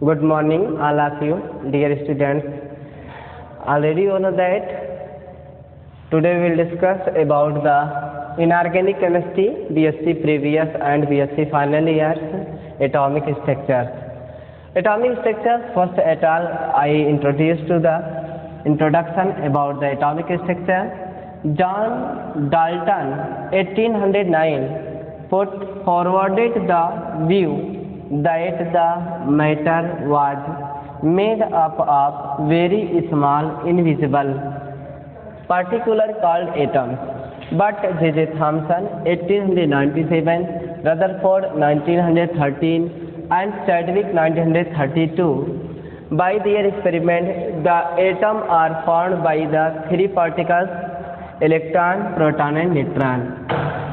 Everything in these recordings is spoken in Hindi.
Good morning, all of you, dear students. Already you know that today we will discuss about the inorganic chemistry, BSc previous and BSc final years, atomic structures. Atomic structures, first at all, I introduced to the introduction about the atomic structure. John Dalton, 1809, put forwarded the view that the matter was made up of very small invisible particles called atoms. But J.J. Thomson 1897, Rutherford 1913 and Chadwick 1932, by their experiment the atoms are formed by the three particles electron, proton and neutron.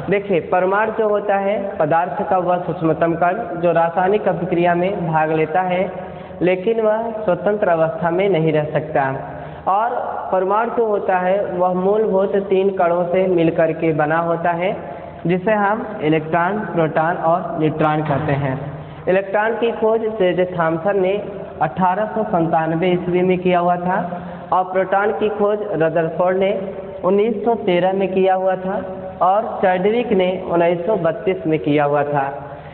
देखिए, परमाणु जो होता है पदार्थ का वह सूक्ष्मतम कण जो रासायनिक अभिक्रिया में भाग लेता है, लेकिन वह स्वतंत्र अवस्था में नहीं रह सकता। और परमाणु जो होता है वह मूलभूत तीन कणों से मिलकर के बना होता है, जिसे हम इलेक्ट्रॉन, प्रोटॉन और न्यूट्रॉन कहते हैं। इलेक्ट्रॉन की खोज J.J. थॉमसन ने 1897 ईस्वी में किया हुआ था और प्रोटॉन की खोज रदरफोर्ड ने 1913 में किया हुआ था और चैडविक ने 1932 में किया हुआ था।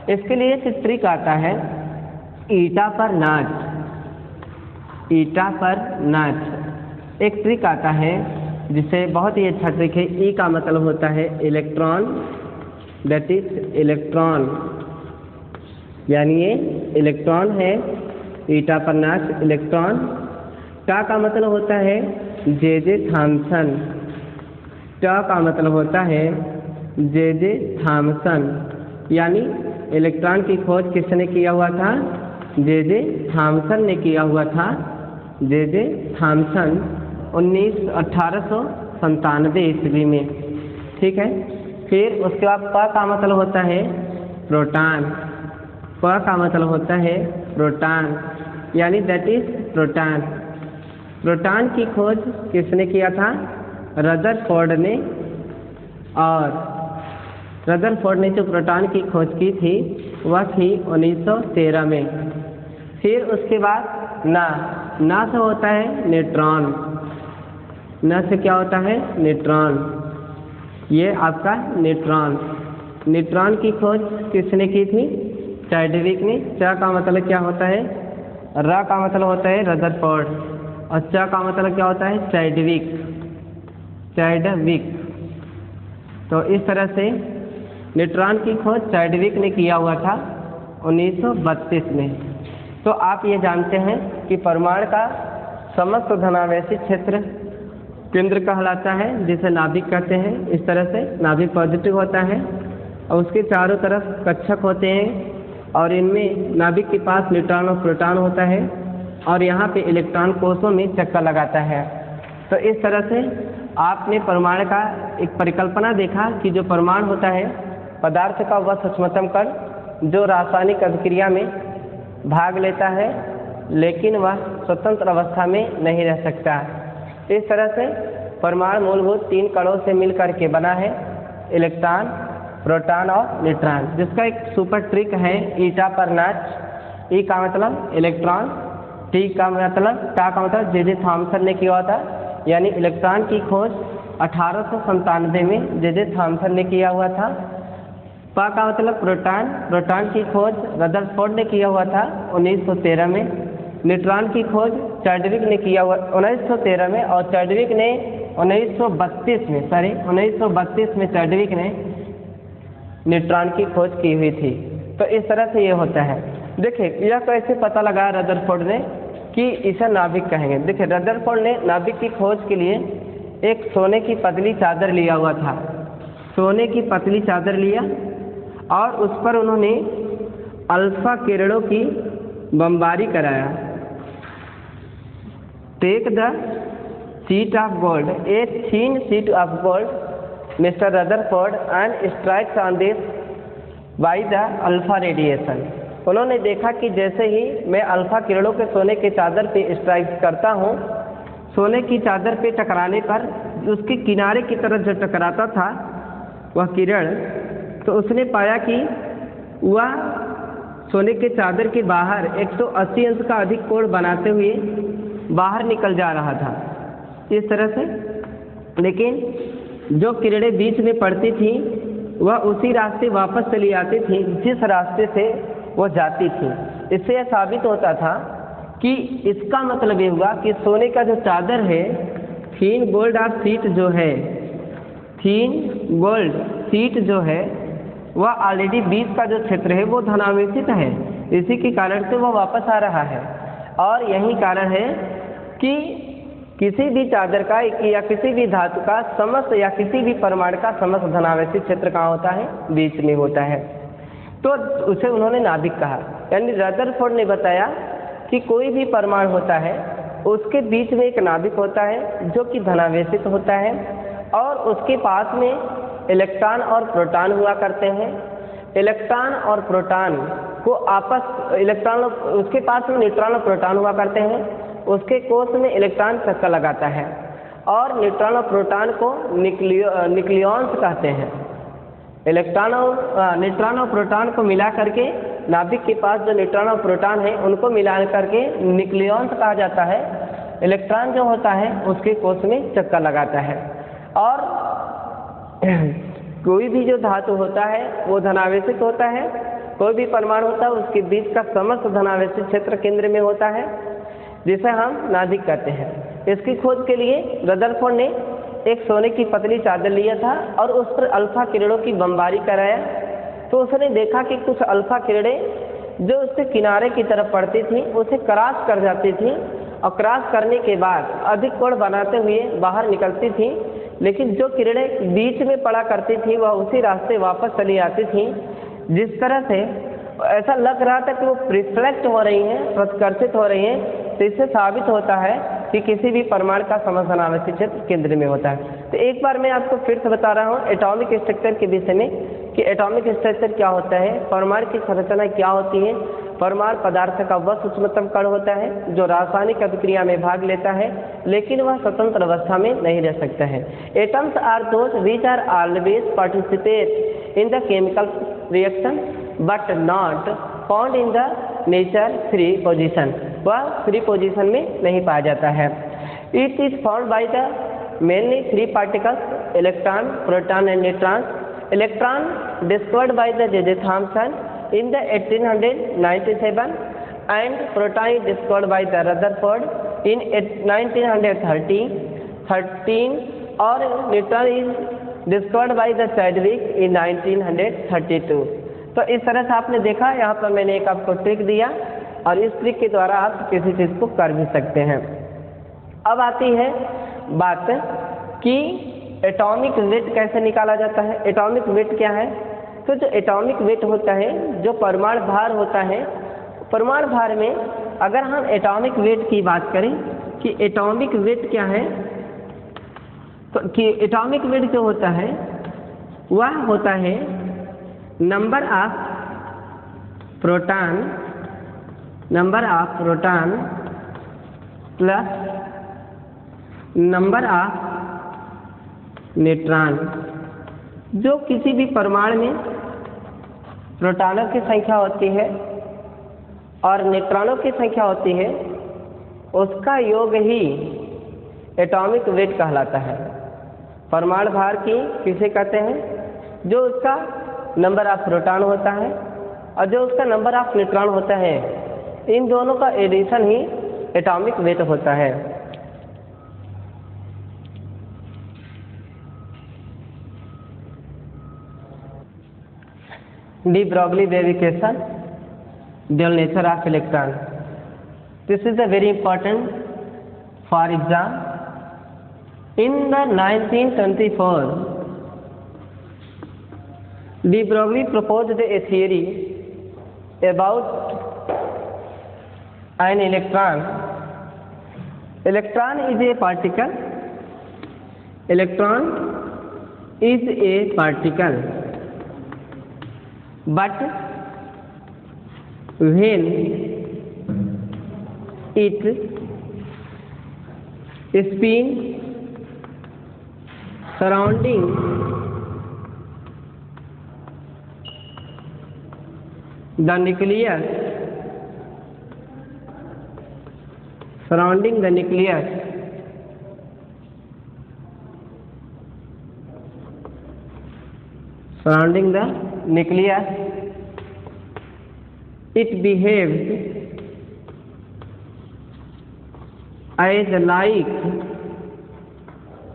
इसके लिए एक ट्रिक आता है, ईटा पर नाच। ईटा पर नाच एक ट्रिक आता है जिसे बहुत ही अच्छा ट्रिक है। ई का मतलब होता है इलेक्ट्रॉन, दैट इज इलेक्ट्रॉन, यानी ये इलेक्ट्रॉन है। ईटा पर नाच इलेक्ट्रॉन। टा का मतलब होता है J.J. थॉमसन। टा का मतलब होता है J.J. थॉमसन, यानी इलेक्ट्रॉन की खोज किसने किया हुआ था? J.J. थॉमसन ने किया हुआ था। J.J. थॉमसन 1897 ईस्वी में। ठीक है। फिर उसके बाद प का मतलब होता है प्रोटॉन। प का मतलब होता है प्रोटॉन, यानी दैट इज प्रोटॉन। प्रोटॉन की खोज किसने किया था? रदरफोर्ड ने। और रदरफोर्ड ने जो प्रोटॉन की खोज की थी वह थी 1913 में। फिर उसके बाद ना से होता है न्यूट्रॉन। ना से क्या होता है? न्यूट्रॉन। ये आपका न्यूट्रॉन। न्यूट्रॉन की खोज किसने की थी? चैडविक ने। च का मतलब क्या होता है? र का मतलब होता है रदरफोर्ड और च का मतलब क्या होता है? चैडविक। चैडविक। तो इस तरह से न्यूट्रॉन की खोज चैडविक ने किया हुआ था 1932 में। तो आप ये जानते हैं कि परमाणु का समस्त धनावेशी क्षेत्र केंद्र कहलाता है, जिसे नाभिक कहते हैं। इस तरह से नाभिक पॉजिटिव होता है और उसके चारों तरफ कक्षक होते हैं और इनमें नाभिक के पास न्यूट्रॉन और प्रोटॉन होता है और यहाँ पे इलेक्ट्रॉन कोषों में चक्कर लगाता है। तो इस तरह से आपने परमाणु का एक परिकल्पना देखा कि जो परमाणु होता है पदार्थ का वह सूक्ष्मतम कण जो रासायनिक अभिक्रिया में भाग लेता है, लेकिन वह स्वतंत्र अवस्था में नहीं रह सकता। इस तरह से परमाणु मूलभूत तीन कणों से मिलकर के बना है, इलेक्ट्रॉन, प्रोटॉन और न्यूट्रॉन, जिसका एक सुपर ट्रिक है ईटा पर नाच। ई का मतलब इलेक्ट्रॉन, टी का मतलब टा का मतलब J.J. थॉमसन ने किया था, यानी इलेक्ट्रॉन की खोज 1897 में J.J. थॉमसन ने किया हुआ था। प का मतलब प्रोटॉन। प्रोटॉन की खोज रदरफोर्ड ने किया हुआ था 1913 में। न्यूट्रॉन की खोज चैडविक ने किया हुआ 1913 में और चैडविक ने 1932 में चैडविक ने न्यूट्रॉन की खोज की हुई थी। तो इस तरह से ये होता है। देखिए, यह कैसे पता लगा रदरफोर्ड ने कि इसे नाभिक कहेंगे। देखिए, रदरफोर्ड ने नाभिक की खोज के लिए एक सोने की पतली चादर लिया हुआ था। सोने की पतली चादर लिया और उस पर उन्होंने अल्फा किरणों की बमबारी कराया। Take the sheet of gold, a thin sheet of gold mister Rutherford and strikes on this by the alpha radiation. उन्होंने देखा कि जैसे ही मैं अल्फा किरणों के सोने के चादर पे स्ट्राइक करता हूँ, सोने की चादर पे टकराने पर उसके किनारे की तरफ जो टकराता था वह किरण, तो उसने पाया कि वह सोने के चादर के बाहर 180 अंश का अधिक कोण बनाते हुए बाहर निकल जा रहा था इस तरह से, लेकिन जो किरणें बीच में पड़ती थी वह उसी रास्ते वापस चली आती थी जिस रास्ते से वह जाती थी। इससे यह साबित होता था कि इसका मतलब ये हुआ कि सोने का जो चादर है, थीन गोल्ड ऑफ शीट जो है, थीन गोल्ड शीट जो है वह ऑलरेडी बीच का जो क्षेत्र है वो धनावेशित है, इसी के कारण से वह वापस आ रहा है। और यही कारण है कि किसी भी चादर का या किसी भी धातु का समस्त या किसी भी परमाणु का समस्त धनावेशित क्षेत्र कहाँ होता है? बीच में होता है। तो उसे उन्होंने नाभिक कहा। यानी रदरफोर्ड ने बताया कि कोई भी परमाणु होता है उसके बीच में एक नाभिक होता है जो कि धनावेशित होता है और उसके पास में इलेक्ट्रॉन और प्रोटॉन हुआ करते हैं। इलेक्ट्रॉन और प्रोटॉन को आपस इलेक्ट्रॉन उसके पास में न्यूट्रॉन और प्रोटॉन हुआ करते हैं, उसके कोष में इलेक्ट्रॉन चक्कर लगाता है और न्यूट्रॉन और प्रोटॉन को न्यूक्लियॉन्स कहते हैं। इलेक्ट्रॉन और न्यूट्रॉन और प्रोटॉन को मिला करके नाभिक के पास जो न्यूट्रॉन और प्रोटॉन है उनको मिला करके न्यूक्लियॉन्स कहा जाता है। इलेक्ट्रॉन जो होता है उसके कोष में चक्कर लगाता है। और कोई भी जो धातु होता है वो धनावेशित होता है, कोई भी परमाणु होता है उसके बीच का समस्त धनावेशित क्षेत्र केंद्र में होता है जिसे हम नाभिक कहते हैं। इसकी खोज के लिए रदरफोर्ड ने एक सोने की पतली चादर लिया था और उस पर अल्फा किरणों की बमबारी कराया। तो उसने देखा कि कुछ अल्फा किरणें जो उसके किनारे की तरफ पड़ती थी उसे क्रॉस कर जाती थी और क्रॉस करने के बाद अधिक कोण बनाते हुए बाहर निकलती थी, लेकिन जो किरणें बीच में पड़ा करती थी वह उसी रास्ते वापस चली आती थी। जिस तरह से ऐसा लग रहा था कि वो रिफ्लेक्ट हो रही हैं, प्रतिकर्षित हो रही हैं, तो इससे साबित होता है कि किसी भी परमाणु का समस्त धनावेशित क्षेत्र केंद्र में होता है। तो एक बार मैं आपको फिर से बता रहा हूँ एटॉमिक स्ट्रक्चर के विषय में कि एटॉमिक स्ट्रक्चर क्या होता है, परमाणु की संरचना क्या होती है। परमाणु पदार्थ का वह सूक्ष्मतम कण होता है जो रासायनिक अभिक्रिया में भाग लेता है लेकिन वह स्वतंत्र अवस्था में नहीं रह सकता है। Atoms are those which are always participate in the chemical reaction but not found in the nature free position. वह फ्री पोजीशन में नहीं पाया जाता है। It is found by the mainly three particles electron, proton and neutron. Electron discovered by the J Thomson in the 1897 and proton discovered by the Rutherford in 1913 और neutron is discovered by the Chadwick in 1932। तो इस तरह से आपने देखा, यहाँ पर मैंने एक आपको ट्रिक दिया और इस ट्रिक के द्वारा आप किसी चीज़ को कर भी सकते हैं। अब आती है बात कि एटॉमिक वेट कैसे निकाला जाता है। एटॉमिक वेट क्या है? तो जो एटॉमिक वेट होता है, जो परमाणु भार होता है, परमाणु भार में अगर हम एटॉमिक वेट की बात करें कि एटॉमिक वेट क्या है, तो कि एटॉमिक वेट जो होता है वह होता है number of proton plus number of neutron. जो किसी भी परमाणु में प्रोटॉनों की संख्या होती है और न्यूट्रॉनों की संख्या होती है उसका योग ही एटॉमिक वेट कहलाता है। परमाणु भार की किसे कहते हैं? जो उसका नंबर ऑफ प्रोटॉन होता है और जो उसका नंबर ऑफ न्यूट्रॉन होता है, इन दोनों का एडिशन ही एटॉमिक वेट होता है। De Broglie equation, the nature of electron. This is a very important for exam. In the 1924, De Broglie proposed a theory about an electron. Electron is a particle. Electron is a particle. But when it spins surrounding the nucleus, surrounding the nucleus, surrounding the nucleus, it behaves as like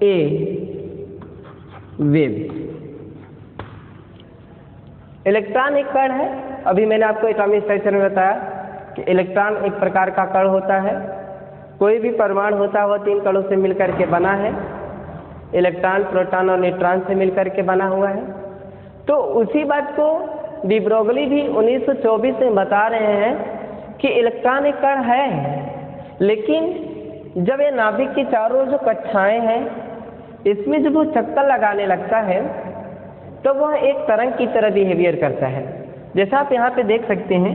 a wave. Electron एक कण है। अभी मैंने आपको एटॉमिक स्ट्रक्चर में बताया कि इलेक्ट्रॉन एक प्रकार का कण होता है। कोई भी परमाणु होता है वो 3 कणों से मिलकर के बना है। इलेक्ट्रॉन, प्रोटॉन और न्यूट्रॉन से मिलकर के बना हुआ है। तो उसी बात को डी ब्रोगली भी 1924 में बता रहे हैं कि इलेक्ट्रॉन एक कण है, लेकिन जब ये नाभिक की चारों जो कक्षाएं हैं इसमें जब वो चक्कर लगाने लगता है तो वह एक तरंग की तरह बिहेवियर करता है। जैसा आप यहाँ पे देख सकते हैं,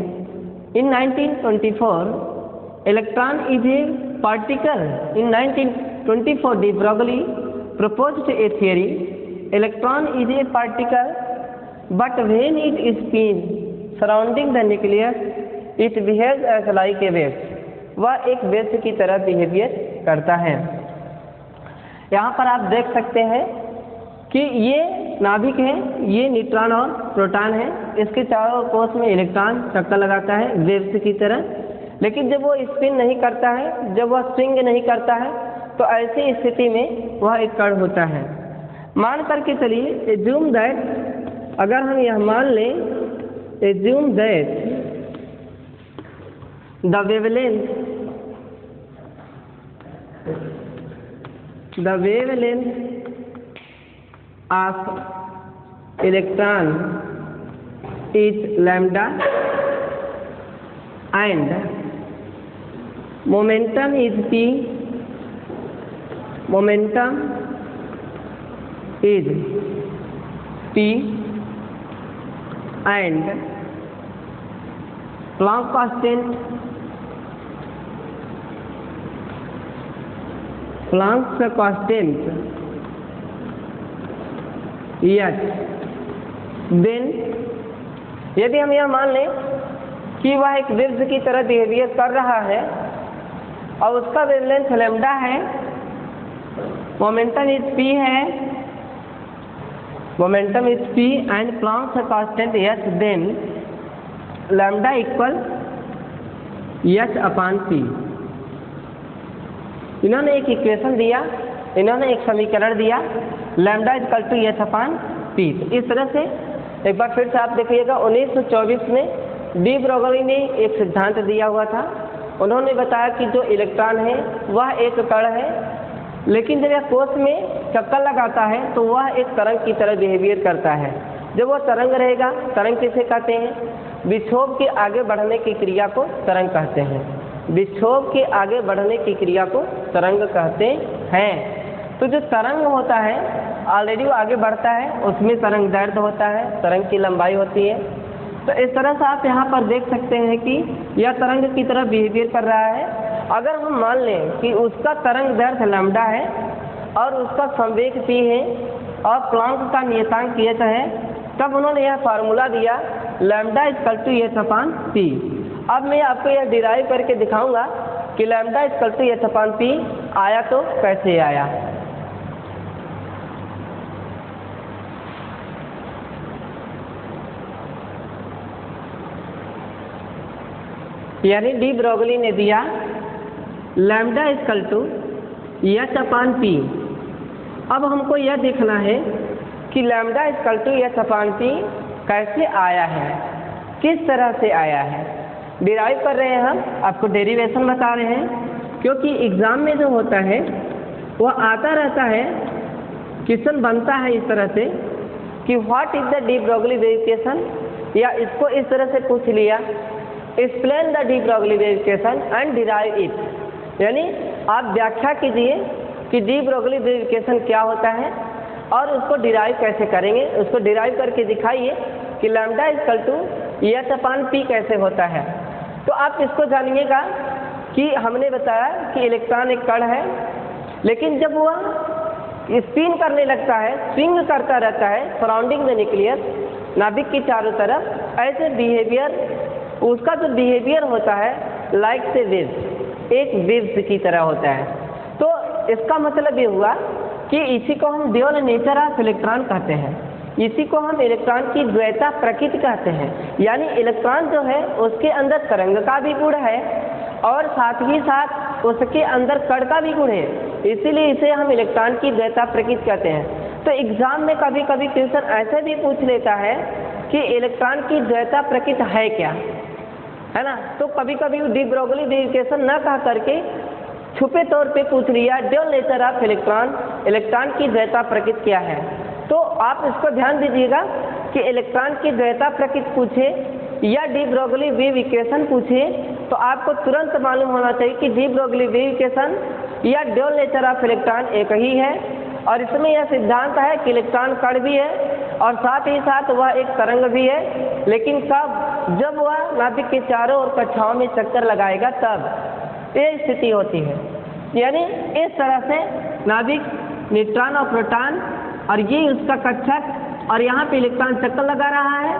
इन 1924 electron is a particle. In 1924 de Broglie proposed a theory, electron is a particle, but when it is spin surrounding the nucleus, it behaves as like a wave. वह एक वेव की तरह बिहेवियर करता है। यहाँ पर आप देख सकते हैं कि ये नाभिक है, ये न्यूट्रॉन और प्रोटॉन है। इसके चारों कोष में इलेक्ट्रॉन चक्कर लगाता है वेव्स की तरह, लेकिन जब वो स्पिन नहीं करता है, जब वह स्विंग नहीं करता है, तो ऐसी स्थिति में वह एक कण होता है। मान करके चलिए, एज्यूम दैट, अगर हम यह मान लें, assume that the wavelength of electron is lambda and momentum is p. Momentum is p and Planck constant H. Then यदि हम यह मान लें कि वह एक वेव्स की तरह बिहेवियर कर रहा है और उसका वेवलेंथ लैम्डा है, मोमेंटम इज पी है, momentum is P and Planck's constant H, then lambda equal H upon P. इन्होंने एक इक्वेशन दिया, इन्होंने एक समीकरण दिया, lambda equal to H upon P. इस तरह से एक बार फिर से आप देखिएगा, 1924 में डी ब्रोगली ने एक सिद्धांत दिया हुआ था। उन्होंने बताया कि जो इलेक्ट्रॉन है वह एक कण है, लेकिन जब यह कोष में चक्कर लगाता है तो वह एक तरंग की तरह बिहेवियर करता है। जब वह तरंग रहेगा, तरंग किसे कहते हैं? विक्षोभ के आगे बढ़ने की क्रिया को तरंग कहते हैं। विक्षोभ के आगे बढ़ने की क्रिया को तरंग कहते हैं। तो जो तरंग होता है, ऑलरेडी वो आगे बढ़ता है, उसमें तरंग दैर्ध्य होता है, तरंग की लंबाई होती है। तो इस तरह से आप यहाँ पर देख सकते हैं कि यह तरंग की तरह बिहेवियर कर रहा है। अगर हम मान लें कि उसका तरंग दैर्ध्य लैम्डा है और उसका संवेग p है और प्लैंक का नियतांक h है, तब उन्होंने यह फार्मूला दिया, lambda equal to H upon P. अब मैं आपको यह डिराइव करके दिखाऊंगा कि lambda equal to H upon P आया तो कैसे आया। यानी डी ब्रोगली ने दिया lambda equal to H upon P. अब हमको यह देखना है कि lambda equal to H upon P कैसे आया है, किस तरह से आया है। डिराइव कर रहे हैं हम, आपको डेरिवेशन बता रहे हैं, क्योंकि एग्ज़ाम में जो होता है वह आता रहता है, क्वेश्चन बनता है इस तरह से कि what is the de Broglie wave equation, या इसको इस तरह से पूछ लिया, explain the de Broglie wave equation and derive it. यानी आप व्याख्या कीजिए कि डी ब्रोगली वेव इक्वेशन क्या होता है और उसको डिराइव कैसे करेंगे। उसको डिराइव करके दिखाइए कि lambda equal to H upon P कैसे होता है। तो आप इसको जानिएगा कि हमने बताया कि इलेक्ट्रॉन एक कण है, लेकिन जब वह स्पिन करने लगता है, स्विंग करता रहता है सराउंडिंग द न्यूक्लियस, नाभिक की चारों तरफ, ऐसे बिहेवियर, उसका जो बिहेवियर होता है लाइक से वेव्स, एक वेव्स की तरह होता है। तो इसका मतलब ये हुआ कि इसी को हम ड्यूअल नेचर ऑफ इलेक्ट्रॉन कहते हैं, इसी को हम इलेक्ट्रॉन की द्वैता प्रकृति कहते हैं। यानी इलेक्ट्रॉन जो है उसके अंदर तरंग का भी गुण है और साथ ही साथ उसके अंदर कण का भी गुण है, इसीलिए इसे हम इलेक्ट्रॉन की द्वैता प्रकृति कहते हैं। तो एग्जाम में कभी कभी क्वेश्चन ऐसे भी पूछ लेता है कि इलेक्ट्रॉन की द्वैता प्रकृति है क्या, है ना। तो कभी कभी डी ब्रोगली वेरिफिकेशन न कह करके छुपे तौर पे पूछ लिया dual nature of electron, electron की द्वैता प्रकृति क्या है। तो आप इसको ध्यान दीजिएगा कि इलेक्ट्रॉन की द्वैता प्रकृति पूछे या डी ब्रोगली वेव इक्वेशन पूछे तो आपको तुरंत मालूम होना चाहिए कि डी ब्रोगली वेव इक्वेशन या ड्यूअल नेचर ऑफ इलेक्ट्रॉन एक ही है। और इसमें यह सिद्धांत है कि इलेक्ट्रॉन कण भी है और साथ ही साथ वह एक तरंग भी है, लेकिन कब, जब वह नाभिक के चारों ओर कक्षाओं में चक्कर लगाएगा तब ये स्थिति होती है। यानी इस तरह से नाभिक, न्यूट्रॉन और प्रोटॉन और ये उसका कक्षक और यहाँ पे इलेक्ट्रॉन चक्कर लगा रहा है,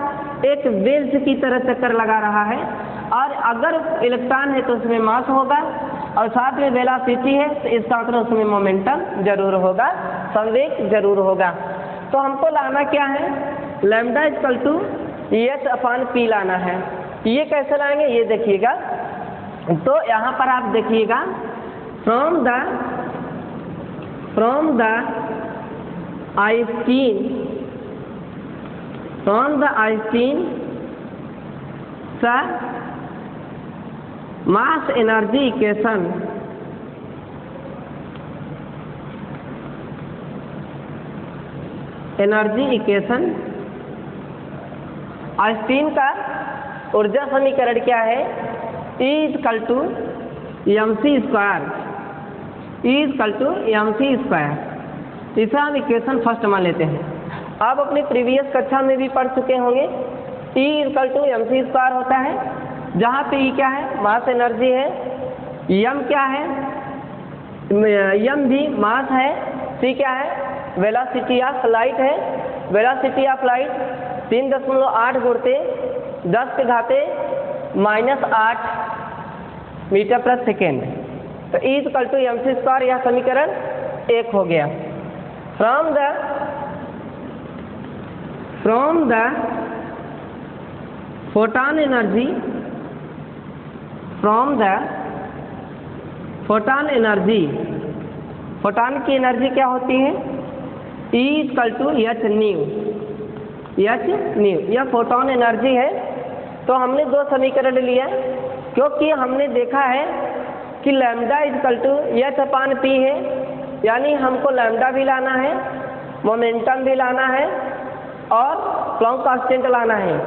एक वेव्स की तरह चक्कर लगा रहा है। और अगर इलेक्ट्रॉन है तो उसमें मास होगा और साथ में वेलोसिटी है तो इसका मतलब उसमें मोमेंटम जरूर होगा, संवेग जरूर होगा। तो हमको लाना क्या है, lambda equal to H upon P लाना है। ये कैसे लाएंगे ये देखिएगा। तो यहाँ पर आप देखिएगा from the Einstein mass energy equation, Einstein का ऊर्जा समीकरण क्या है, E equal to mc square, इसे हम इक्वेशन फर्स्ट मान लेते हैं। आप अपनी प्रीवियस कक्षा में भी पढ़ चुके होंगे। E equal to mc square होता है, जहाँ पे E क्या है, मास एनर्जी है, m क्या है, m भी मास है, c क्या है, वेलोसिटी ऑफ लाइट है। वेलोसिटी ऑफ लाइट 3.8 गुणते 10⁻⁻8 मीटर प्रति सेकेंड। तो E equal to mc square, यह समीकरण 1 हो गया। From the photon energy, photon की एनर्जी क्या होती है, E equal to H nu, यह फोटॉन एनर्जी है। तो हमने दो समीकरण लिया क्योंकि हमने देखा है कि lambda equal to H upon P है, यानी हमको लैम्डा भी लाना है, मोमेंटम भी लाना है और प्लैंक कांस्टेंट लाना है।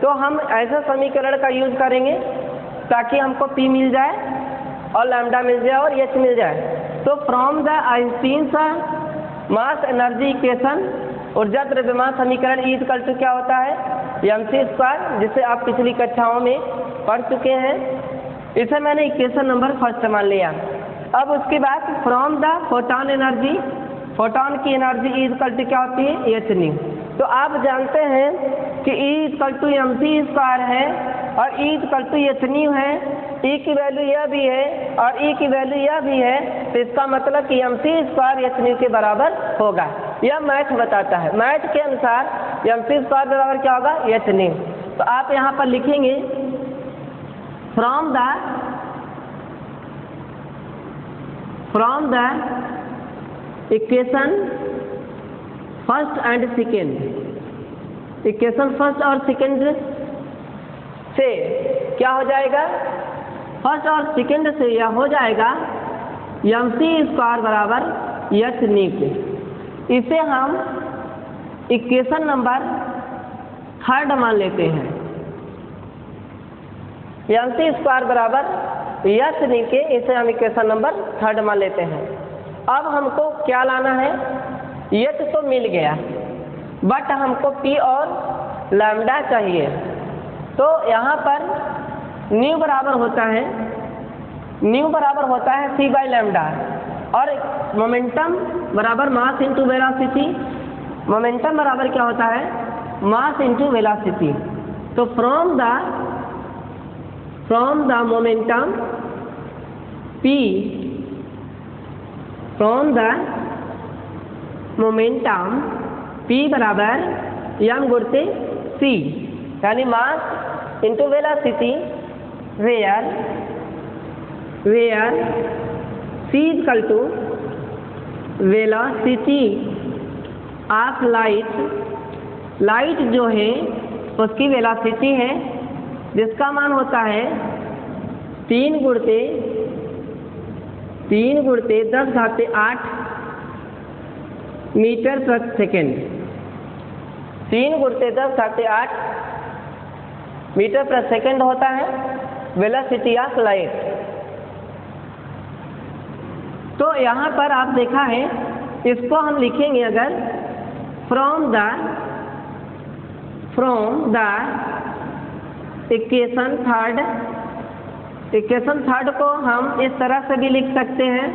तो हम ऐसा समीकरण का यूज करेंगे ताकि हमको पी मिल जाए और लैम्डा मिल जाए और एच मिल जाए। तो from the Einstein mass energy equation, ऊर्जा द्रव्यमान समीकरण E इक्वल टू क्या होता है, mc स्क्वायर, जिसे आप पिछली कक्षाओं में पढ़ चुके हैं। इसे मैंने इक्वेशन नंबर फर्स्ट मान लिया। अब उसके बाद from the photon energy, photon की एनर्जी E इक्वल टू क्या होती है, एच न्यू। तो आप जानते हैं कि E equal to mc square है और E equal to H nu है। E की वैल्यू यह भी है और E की वैल्यू यह भी है, तो इसका मतलब कि mc स्क्वायर एच न्यू के बराबर होगा। यह मैथ बताता है। मैथ के अनुसार mc स्क्वायर बराबर क्या होगा, एच न्यू। तो आप यहाँ पर लिखेंगे from the equation first and second, equation first और सेकेंड से क्या हो जाएगा, फर्स्ट और सेकेंड से यह हो जाएगा mc स्क्वायर बराबर एच न्यू। इसे हम इक्वेशन नंबर थर्ड मान लेते हैं। mc स्क्वायर बराबर एच न्यू के, इसे हम इक्वेशन नंबर थर्ड मान लेते हैं। अब हमको क्या लाना है, एच तो मिल गया बट हमको पी और लैम्डा चाहिए। तो यहाँ पर न्यू बराबर होता है c बाई लैम्डा और मोमेंटम बराबर मास इंटू वेलोसिटी। मोमेंटम बराबर क्या होता है, मास इंटू वेलोसिटी। तो from the momentum P, from the momentum P बराबर m गुणित c, यानी mass into velocity, where c equal to velocity of light जो है उसकी वेलोसिटी है, जिसका मान होता है 3 गुणित 10⁸ मीटर प्रति सेकेंड, 3 गुणित 10⁸ मीटर प्रति सेकेंड होता है वेलोसिटी ऑफ लाइट। तो यहाँ पर आप देखा है, इसको हम लिखेंगे अगर फ्रॉम द इक्वेशन थर्ड को हम इस तरह से भी लिख सकते हैं।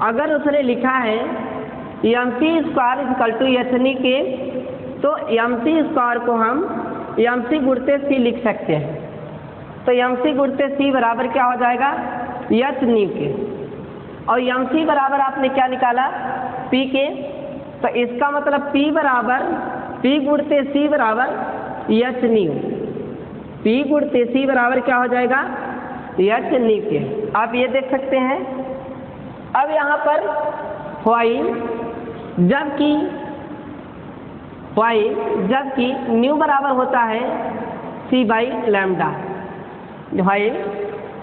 अगर उसने लिखा है mc square equal to h के, तो mc स्क्वायर को हम mc गुणित c लिख सकते हैं। तो mc गुणित c बराबर क्या हो जाएगा, h न्यू के, और mc बराबर आपने क्या निकाला, p के। तो इसका मतलब p गुणित c बराबर h न्यू, p गुणित c बराबर क्या हो जाएगा, h न्यू के। आप ये देख सकते हैं। अब यहाँ पर व्हाइल जबकि न्यू बराबर होता है c by lambda, while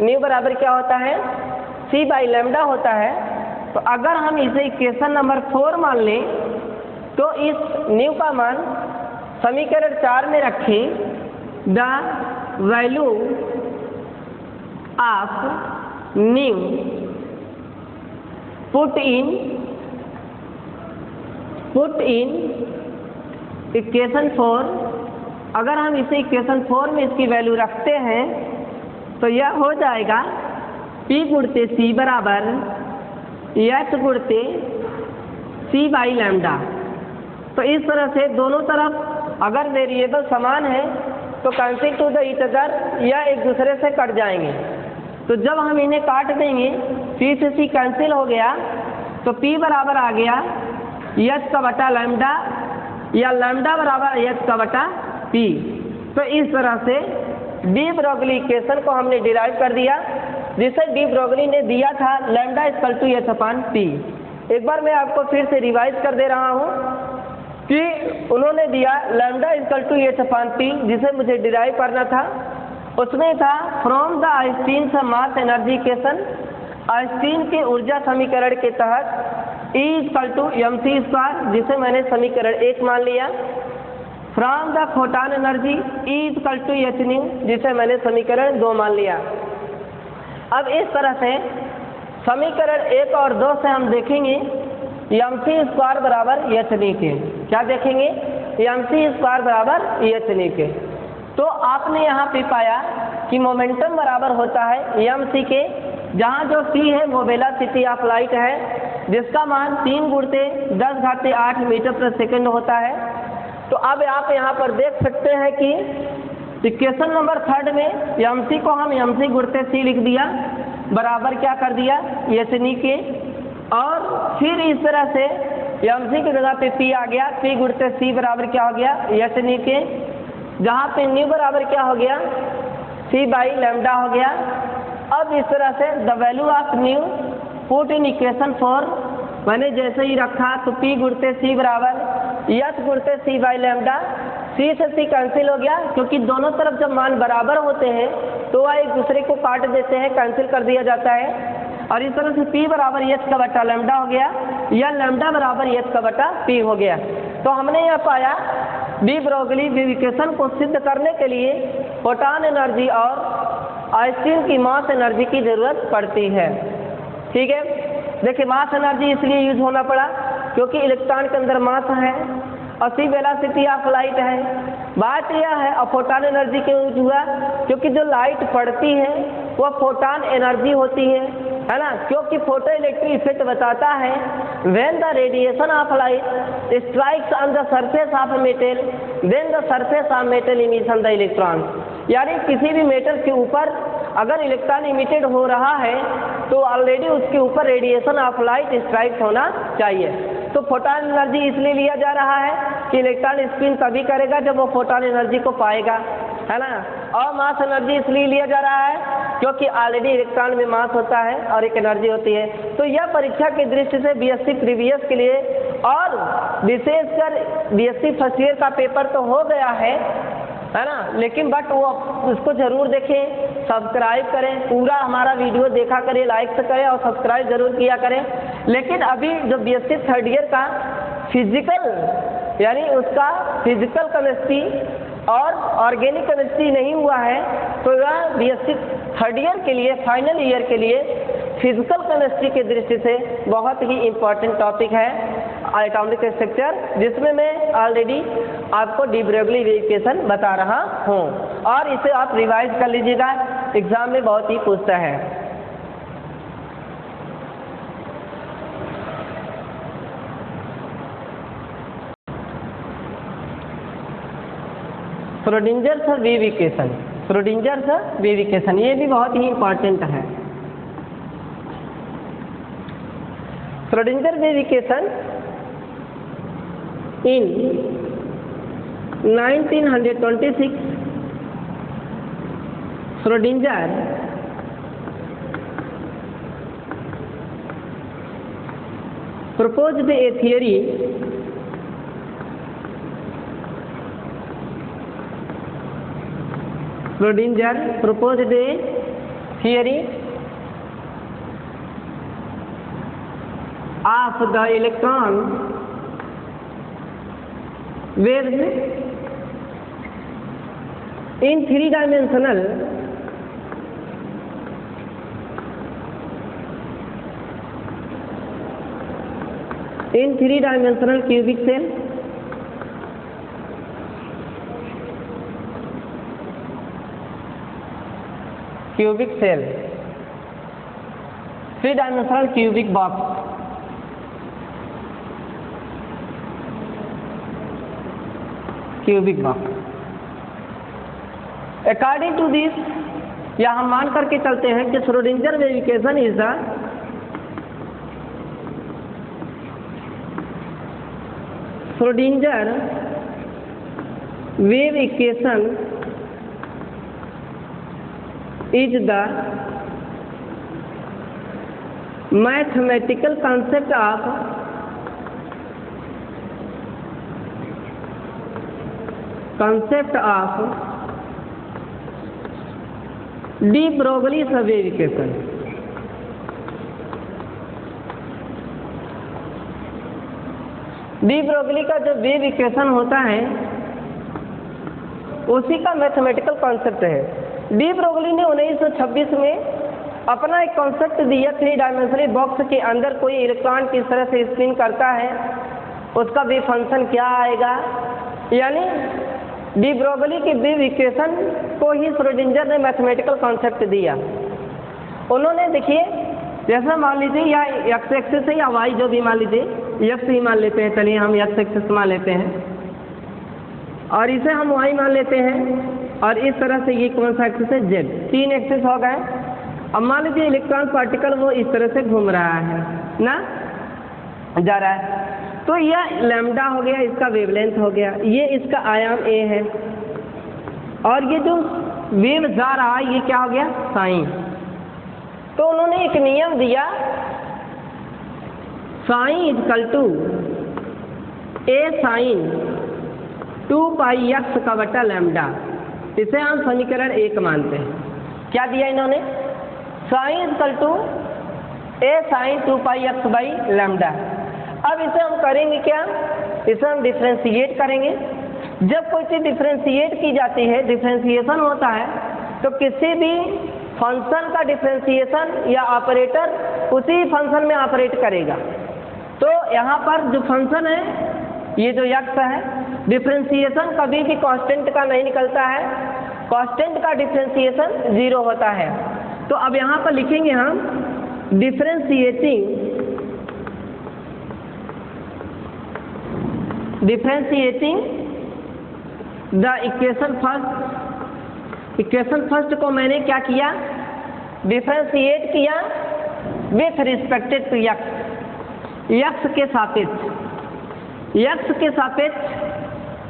new बराबर क्या होता है, c बाई लैम्डा होता है। तो अगर हम इसे इक्वेशन नंबर 4 मान लें, तो इस न्यू का मान समीकरण 4 में रखें। The value of new put in equation 4, अगर हम इसे इक्वेशन 4 में इसकी वैल्यू रखते हैं तो यह हो जाएगा P गुणित C बराबर h गुणित c बाई लैम्डा। तो इस तरह से दोनों तरफ अगर वेरिएबल समान है तो cancel two the each other, या एक दूसरे से कट जाएंगे। तो जब हम इन्हें काट देंगे, P से C कैंसिल हो गया, तो P बराबर आ गया h का बटा लैम्डा, या लैम्डा बराबर h का बटा P। तो इस तरह से डी ब्रोगली इक्वेशन को हमने डिराइव कर दिया, जिसे डी ब्रोगली ने दिया था लैम्डा इक्वल टू h/p। एक बार मैं आपको फिर से रिवाइज कर दे रहा हूँ कि उन्होंने दिया लैम्डा इक्वल टू h/p, जिसे मुझे डिराइव करना था। उसमें था from the Einstein mass energy equation, Einstein के ऊर्जा समीकरण के तहत E equal to mc square, जिसे मैंने समीकरण 1 मान लिया। From the photon energy E equal to h nu, जिसे मैंने समीकरण 2 मान लिया। अब इस तरह से समीकरण 1 और 2 से हम देखेंगे mc स्क्वायर बराबर h न्यू के। क्या देखेंगे, mc स्क्वायर बराबर h न्यू के। तो आपने यहाँ पे पाया कि मोमेंटम बराबर होता है mc के, जहाँ जो c है वो वेलोसिटी ऑफ लाइट है, जिसका मान 3 गुणित 10⁸ मीटर प्रति सेकंड होता है। तो अब आप यहाँ पर देख सकते हैं कि इक्वेशन नंबर 3 में mc को हम mc गुणित c लिख दिया, बराबर क्या कर दिया h न्यू के, और फिर इस तरह से mc की जगह पे p आ गया, p गुणित c बराबर क्या हो गया h न्यू के, जहाँ पे न्यू बराबर क्या हो गया c बाई लैम्डा हो गया। अब इस तरह से the value of new put in equation 4 मैंने जैसे ही रखा, तो p गुणित c बराबर h गुणित c बाई लैम्डा, c से c कैंसिल हो गया, क्योंकि दोनों तरफ जब मान बराबर होते हैं तो वह एक दूसरे को काट देते हैं, कैंसिल कर दिया जाता है। और इस तरह से p बराबर h का बटा लैम्डा हो गया, या लैम्डा बराबर h का बटा p हो गया। तो हमने यह पाया डी ब्रोगली इक्वेशन को सिद्ध करने के लिए फोटॉन एनर्जी और आइंस्टीन की मास एनर्जी की जरूरत पड़ती है। ठीक है, देखिए मास एनर्जी इसलिए यूज होना पड़ा क्योंकि इलेक्ट्रॉन के अंदर मास है और c वेलोसिटी ऑफ लाइट है। बात यह है, और फोटॉन एनर्जी क्यों यूज हुआ, क्योंकि जो लाइट पड़ती है वह फोटॉन एनर्जी होती है, है ना, क्योंकि फोटो इलेक्ट्रिक इफेक्ट बताता है when the radiation of light strikes on the surface of metal then the surface of metal emission the electron, यानी किसी भी मेटल के ऊपर अगर इलेक्ट्रॉन इमिटेड हो रहा है तो ऑलरेडी उसके ऊपर रेडिएशन ऑफ लाइट स्ट्राइक होना चाहिए। तो फोटोन एनर्जी इसलिए लिया जा रहा है कि इलेक्ट्रॉन स्पिन तभी करेगा जब वो फोटोन एनर्जी को पाएगा, है ना। और मास एनर्जी इसलिए लिया जा रहा है क्योंकि ऑलरेडी इलेक्ट्रॉन में मास होता है और एक एनर्जी होती है। तो यह परीक्षा की दृष्टि से बीएससी प्रीवियस के लिए और विशेषकर बीएससी फर्स्ट ईयर का पेपर तो हो गया है ना, लेकिन बट वो उसको जरूर देखें, सब्सक्राइब करें, पूरा हमारा वीडियो देखा करें, लाइक करें और सब्सक्राइब जरूर किया करें। लेकिन अभी जो बीएससी थर्ड ईयर का फिजिकल यानी उसका फिजिकल केमिस्ट्री और ऑर्गेनिक केमिस्ट्री नहीं हुआ है तो यह बीएससी थर्ड ईयर के लिए फाइनल ईयर के लिए फिजिकल केमिस्ट्री की दृष्टि से बहुत ही इम्पोर्टेंट टॉपिक है एटॉमिक स्ट्रक्चर, जिसमें मैं ऑलरेडी आपको डी ब्रोगली वेरिफिकेशन बता रहा हूँ और इसे आप रिवाइज कर लीजिएगा, एग्जाम में बहुत ही पूछता है। श्रोडिंजर्स वेविकेशन, श्रोडिंजर्स वेविकेशन ये भी बहुत ही इम्पोर्टेंट है। Schrödinger wave equation in 1926 Schrödinger proposed a theory Schrödinger proposed a theory of the electron waves in three-dimensional cubic cell three-dimensional cubic box According to this, या हम मान करके चलते हैं कि Schrödinger wave equation is the Schrödinger wave equation is the mathematical concept of de Broglie wave equation. De Broglie का जो वेविकेशन होता है उसी का मैथमेटिकल कॉन्सेप्ट है। डी ब्रोगली ने 1926 में अपना एक कॉन्सेप्ट दिया, थ्री डायमेंशनल बॉक्स के अंदर कोई इलेक्ट्रॉन किस तरह से स्पिन करता है, उसका वेव फंक्शन क्या आएगा, यानी डी ब्रोगली की वेव इक्वेशन को ही श्रोडिंगर ने मैथमेटिकल कॉन्सेप्ट दिया। उन्होंने देखिए जैसा मान लीजिए या एक्स एक्सिस है या वाई जो भी मान लीजिए, एक्स ही मान लेते हैं, चलिए हम एक्स एक्सिस मान लेते हैं और इसे हम वाई मान लेते हैं और इस तरह से ये कौन सा एक्सिस है, जेड, तीन एक्सिस हो गए। अब मान लीजिए इलेक्ट्रॉन पार्टिकल वो इस तरह से घूम रहा है ना, जा रहा है, तो यह लैम्डा हो गया, इसका वेवलेंथ हो गया, ये इसका आयाम ए है और ये जो वेव जा रहा है ये क्या हो गया, साइन। तो उन्होंने एक नियम दिया, sine equal to A sine 2 pi X का बटा लैम्डा, इसे हम समीकरण 1 मानते हैं। क्या दिया इन्होंने, sine equal to A sine 2 pi x by lambda. अब इसे हम करेंगे क्या, इसे हम डिफ्रेंशिएट करेंगे। जब कोई चीज़ डिफ्रेंशिएट की जाती है, डिफ्रेंशिएशन होता है, तो किसी भी फंक्शन का डिफ्रेंशिएशन या ऑपरेटर उसी फंक्शन में ऑपरेट करेगा। तो यहाँ पर जो फंक्शन है, ये जो एक्स है, डिफ्रेंशिएशन कभी भी कांस्टेंट का नहीं निकलता है, कांस्टेंट का डिफ्रेंशिएशन 0 होता है। तो अब यहाँ पर लिखेंगे हम डिफरेंशिएटिंग द इक्वेशन फर्स्ट को मैंने क्या किया, डिफरेंशिएट किया विथ रिस्पेक्टेड टू यक्स के सापेक्ष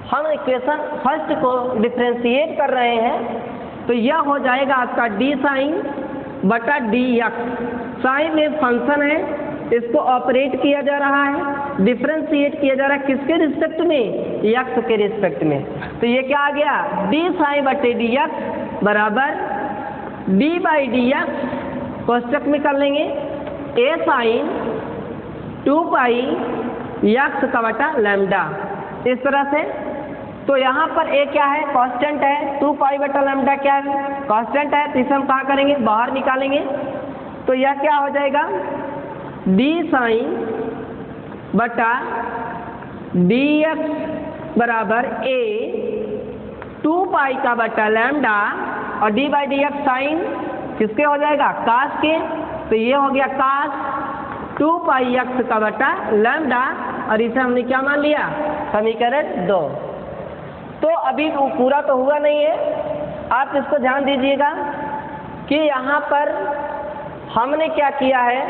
हम इक्वेशन फर्स्ट को डिफरेंशिएट कर रहे हैं, तो यह हो जाएगा आपका डी साइन बटा डी यक्स। साइन एक फंक्शन है, इसको ऑपरेट किया जा रहा है, डिफरेंशिएट किया जा रहा है किसके रिस्पेक्ट में, यक्स के रिस्पेक्ट में। तो ये क्या आ गया, डी साइन बटे डी यक्स बराबर डी बाई डी यक्स, कोष्टक में कर लेंगे ए साइन 2 पाई यक्स का बटा लैम्डा, इस तरह से। तो यहाँ पर ए क्या है, कांस्टेंट है, 2 पाई बटा लैम्डा क्या है, कांस्टेंट है, तो इसे हम कहाँ करेंगे, बाहर निकालेंगे। तो यह क्या हो जाएगा, डी साइन बटा डी एक्स बराबर ए 2 पाई का बटा लैम्डा, और D by D X sine किसके हो जाएगा, कास के, तो ये हो गया कास 2 पाई एक्स का बटा लैम्डा, और इसे हमने क्या मान लिया, समीकरण 2। तो अभी वो पूरा तो हुआ नहीं है, आप इसको ध्यान दीजिएगा कि यहाँ पर हमने क्या किया है,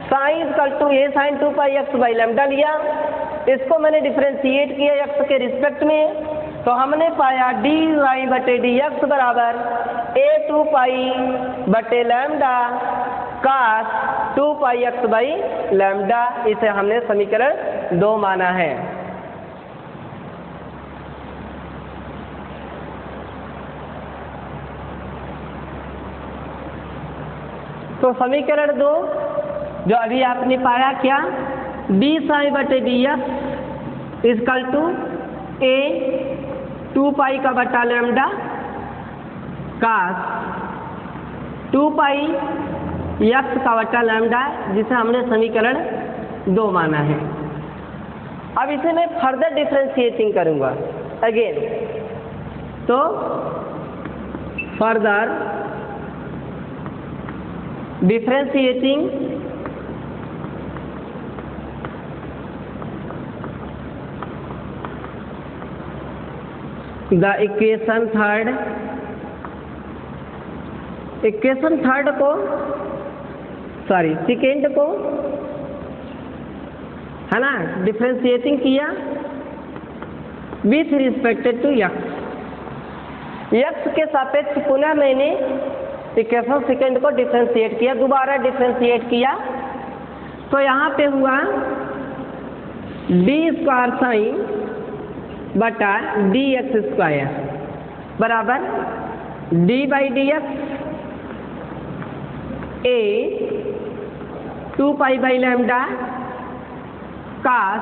sine equal to A sine 2 pi x by lambda लिया, इसको मैंने डिफरेंशिएट किया एक्स के रिस्पेक्ट में, तो हमने पाया डी वाई बटे डी एक्स बराबर ए 2 पाई बटे lambda cos 2 pi x by lambda, इसे हमने समीकरण 2 माना है। तो समीकरण 2 जो अभी आपने पाया क्या, डी साइन बटे D x is equal to A 2 pi का बटा लैम्डा कास 2 पाई यक्स का बटा लैम्डा, जिसे हमने समीकरण 2 माना है। अब इसे मैं फर्दर डिफरेंशिएटिंग करूंगा अगेन, तो further differentiating the equation third को सेकेंड को है ना, डिफरेंशिएटिंग किया विथ रिस्पेक्टेड टू यक्स के सापेक्ष पुनः मैंने इक्वेशन सेकेंड को डिफरेंशिएट किया, दोबारा डिफरेंशिएट किया, तो यहाँ पे हुआ डी स्क्वायर साइन बटा डी एक्स स्क्वायर बराबर D by D X A 2 pi by lambda cos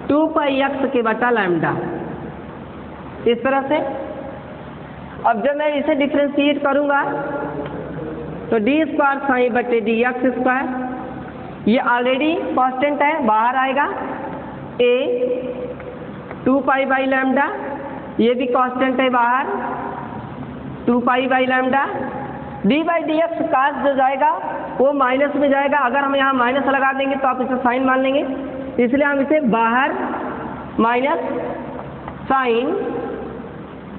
2 pi X के बटा लैम्डा, इस तरह से। अब जब मैं इसे डिफरेंशिएट करूंगा तो डी स्क्वायर साइन बटे डी एक्स स्क्वायर, ये ऑलरेडी कांस्टेंट है, बाहर आएगा, ए 2 पाई बाई लैम्डा, ये भी कांस्टेंट है, बाहर 2 pi by lambda, d by D x cos जो जाएगा वो माइनस में जाएगा, अगर हम यहाँ माइनस लगा देंगे तो आप इसे साइन मान लेंगे, इसलिए हम इसे बाहर minus sine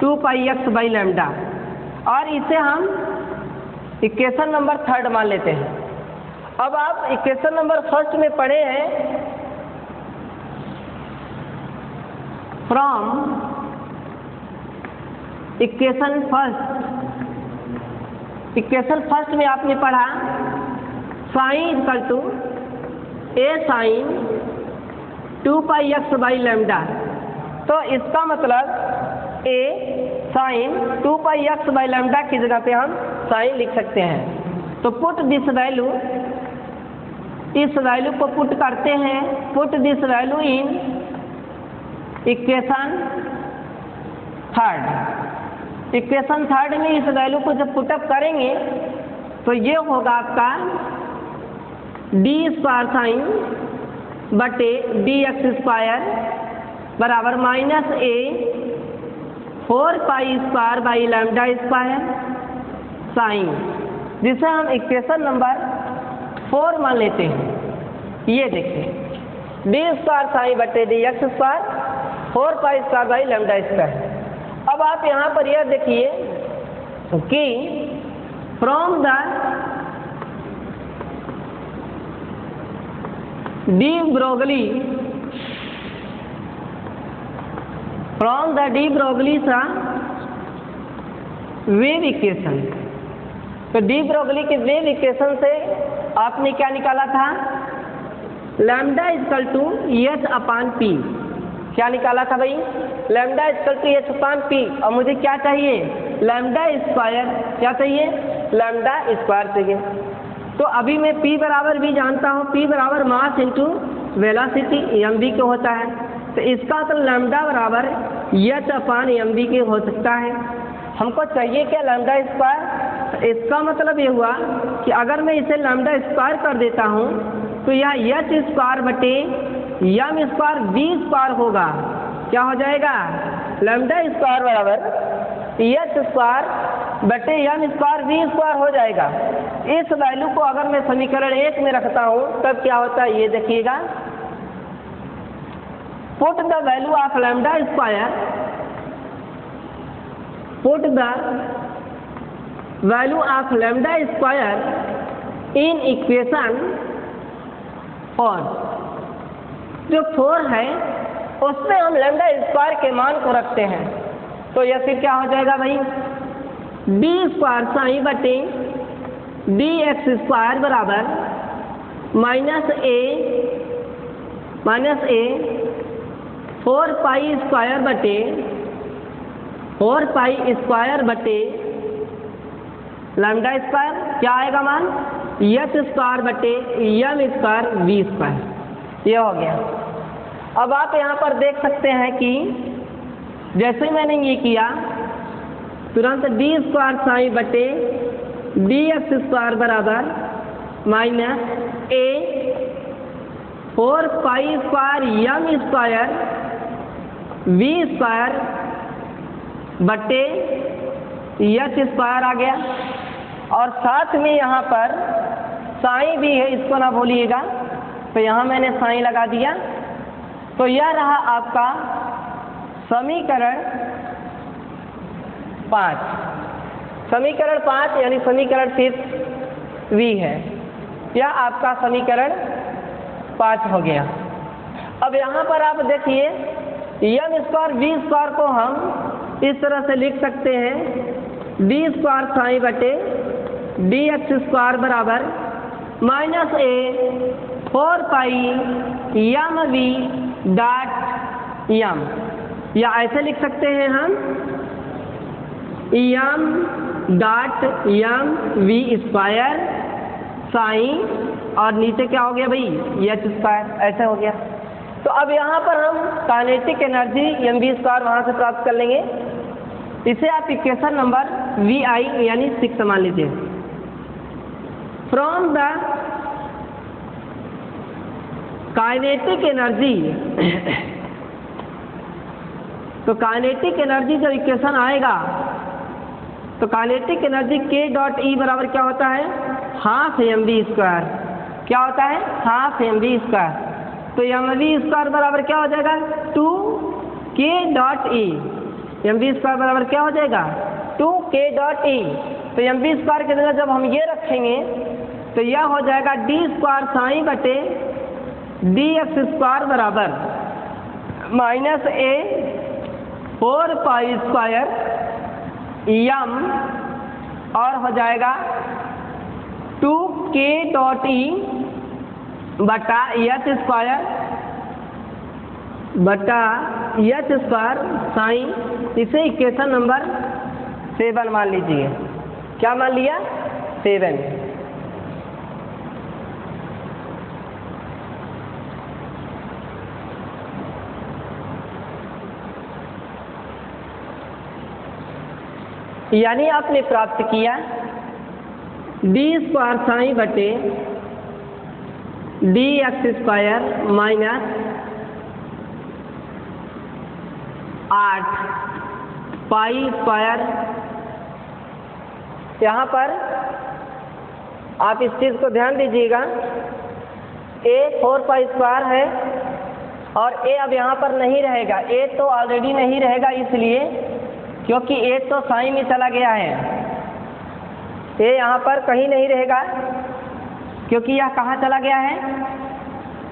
2 pi x by lambda, और इसे हम इक्वेशन नंबर 3 मान लेते हैं। अब आप इक्वेशन नंबर 1 में पढ़े हैं, फ्रॉम इक्वेशन फर्स्ट में आपने पढ़ा psi equal to A sine 2 pi x by lambda, तो इसका मतलब a sine 2 pi x by lambda की जगह पे हम साइन लिख सकते हैं। तो पुट दिस वैल्यू, इस वैल्यू को पुट करते हैं, put this value in equation third में इस वैल्यू को जब पुटअप करेंगे तो ये होगा आपका डी स्क्वायर साइन बटे डी एक्स स्क्वायर बराबर minus A 4 pi square by lambda square sign जिसे हम इक्वेशन नंबर 4 मान लेते हैं। ये देखिए डी स्क्वायर साई बटे D x square 4 pi square by lambda square. अब आप यहाँ पर यह देखिए कि फ्रॉम द डी ब्रोगली सा वेव इक्वेशन, तो डी ब्रोगली के वेव इक्वेशन से आपने क्या निकाला था, lambda equal to H upon P. क्या निकाला था भाई, lambda equal to H upon P. और मुझे क्या चाहिए, लैम्डा स्क्वायर। क्या चाहिए, लैम्डा स्क्वायर चाहिए। तो अभी मैं p बराबर भी जानता हूँ, p बराबर मास इंटू वेलोसिटी mv के होता है। तो इसका मतलब लैम्डा बराबर एच अपान mv के हो सकता है। हमको चाहिए क्या, लैम्डा स्क्वायर। इसका मतलब ये हुआ कि अगर मैं इसे लैम्डा स्क्वायर कर देता हूँ तो यह एच स्क्वायर बटे एम स्क्वायर वी स्क्वायर होगा। क्या हो जाएगा, लैम्डा स्क्वायर बराबर एच स्क्वायर बटे एम स्क्वायर वी स्क्वायर हो जाएगा। इस वैल्यू को अगर मैं समीकरण 1 में रखता हूँ तब क्या होता है, ये देखिएगा, put the value of lambda square, put the value of lambda square in equation 4। जो 4 है उसमें हम लैम्डा स्क्वायर के मान को रखते हैं। तो यह फिर क्या हो जाएगा भाई, डी स्क्वायर साई बटे डी एक्स स्क्वायर बराबर माइनस ए 4 पाई स्क्वायर बटे 4 पाई स्क्वायर बटे लैम्डा स्क्वायर। क्या आएगा मान, एच स्क्वायर बटे एम स्क्वायर वी स्क्वायर। ये हो गया। अब आप यहाँ पर देख सकते हैं कि जैसे मैंने ये किया तुरंत डी स्क्वायर साई बटे डी एक्स स्क्वायर बराबर minus A 4 pi square M square V square बटे एच स्क्वायर आ गया। और साथ में यहाँ पर साई भी है, इसको ना भूलिएगा। तो यहाँ मैंने साई लगा दिया। तो यह रहा आपका समीकरण 5। समीकरण 5 यानी समीकरण 6 v है। यह आपका समीकरण 5 हो गया। अब यहाँ पर आप देखिए एम स्क्वायर वी स्क्वायर को हम इस तरह से लिख सकते हैं, डी स्क्वायर साई बटे डी एक्स स्क्वायर बराबर minus A 4 pi M V dot M. या ऐसे लिख सकते हैं हम M dot M V square sine, और नीचे क्या हो गया भाई, एच स्क्वायर। ऐसे हो गया। तो अब यहाँ पर हम kinetic energy M V square वहाँ से प्राप्त कर लेंगे। इसे आप इक्वेशन नंबर वी आई यानी 6 मान लीजिए। फ्रॉम द काइनेटिक एनर्जी, तो काइनेटिक एनर्जी जब इक्वेशन आएगा तो काइनेटिक एनर्जी के डॉट ई बराबर क्या होता है, हाफ एम वी स्क्वायर। क्या होता है, हाफ एम वी स्क्वायर। तो एम वी स्क्वायर बराबर क्या हो जाएगा, 2 K dot E. M V square बराबर क्या हो जाएगा, 2 के डॉट ई। तो एम वी स्क्वायर की जगह जब हम ये रखेंगे तो यह हो जाएगा डी स्क्वायर साई बटे डी एक्स स्क्वायर बराबर minus A 4 pi square M, और हो जाएगा 2 के डॉट ई बटा एच स्क्वायर साइन। इसे इक्वेशन नंबर 7 मान लीजिए। क्या मान लिया, 7। यानी आपने प्राप्त किया डी स्क्वायर साई बटे D x square minus 8 pi square. यहाँ पर आप इस चीज़ को ध्यान दीजिएगा, ए 4 पाई स्क्वायर है और ए अब यहाँ पर नहीं रहेगा, ए तो ऑलरेडी नहीं रहेगा इसलिए क्योंकि ए तो साइन में चला गया है, ए यहाँ पर कहीं नहीं रहेगा क्योंकि यह कहाँ चला गया है,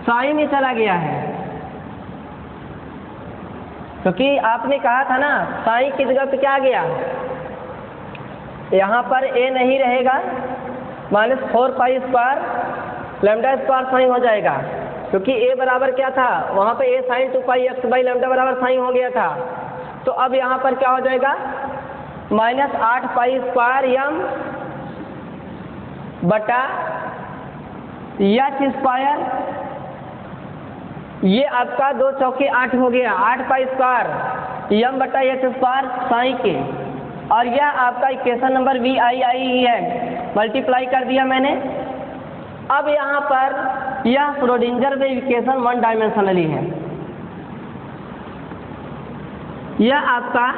साइन में चला गया है। क्योंकि आपने कहा था ना साइन की जगह पे क्या आ गया, यहाँ पर ए नहीं रहेगा, -4 pi square lambda square psi हो जाएगा, क्योंकि ए बराबर क्या था वहाँ पे a sine 2 pi x by lambda बराबर साइन हो गया था। तो अब यहाँ पर क्या हो जाएगा, -8 पाई स्क्वायर यम बटा एच स्क्वायर, ये आपका 2 चौके 8 हो गया, 8 पाई स्क्वायर यम बटा एच स्क्वायर साइन के, और यह आपका इक्वेशन नंबर VII है, मल्टीप्लाई कर दिया मैंने। अब यहाँ पर यह श्रोडिंगर वेव इक्वेशन 1 डायमेंशनली है, यह आपका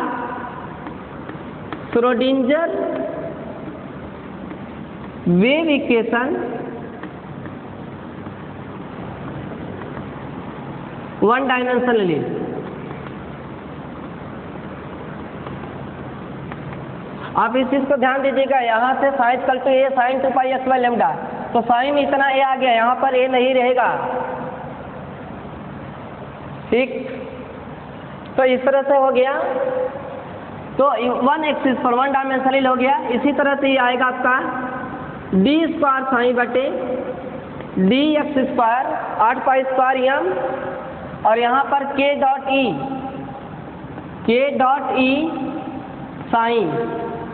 श्रोडिंगर वेव इक्वेशन 1 डायमेंशनली। आप इस चीज को ध्यान दीजिएगा, यहाँ से sine equal to A sine 2 pi x by lambda, तो साइन में इतना ए आ गया, यहाँ पर ए नहीं रहेगा, ठीक। तो इस तरह से हो गया, तो 1 एक्सिस पर 1 डायमेंशनल हो गया। इसी तरह से ये आएगा आपका डी स्क्वायर साइन बटे D x square 8 pi square m, और यहाँ पर के डॉट ई साइन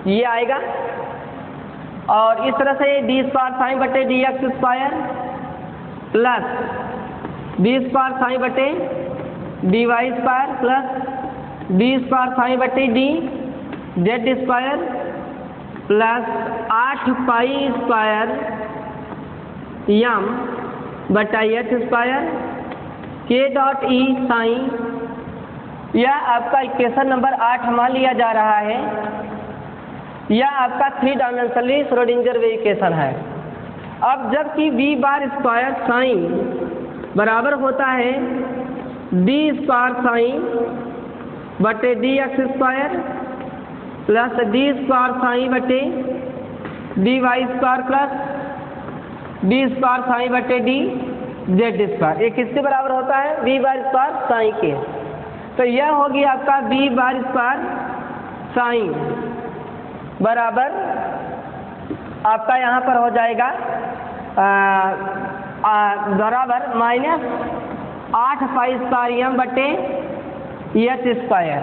ये आएगा, और इस तरह से डी स्क्वायर साइन बटे D x square plus d square psi बटे d y square plus d square psi बटे d z square plus 8 pi square m बटा एच स्क्वायर के डॉट ई साइन। यह आपका इक्वेशन नंबर 8 मान लिया जा रहा है, यह आपका 3 डायमेंशनली श्रोडिंगर वेव इक्वेशन है। अब जबकि v बार स्क्वायर साइन बराबर होता है डी स्क्वायर साइन बटे D x square plus d square psi बटे d y square plus d square psi बटे डी जेड स्क्वायर, ये किसके बराबर होता है, v बार स्क्वायर साइन के। तो यह होगी आपका v बार स्क्वायर साइन बराबर आपका यहाँ पर हो जाएगा बराबर -8 पाई स्क्वायर यम बटे एच स्क्वायर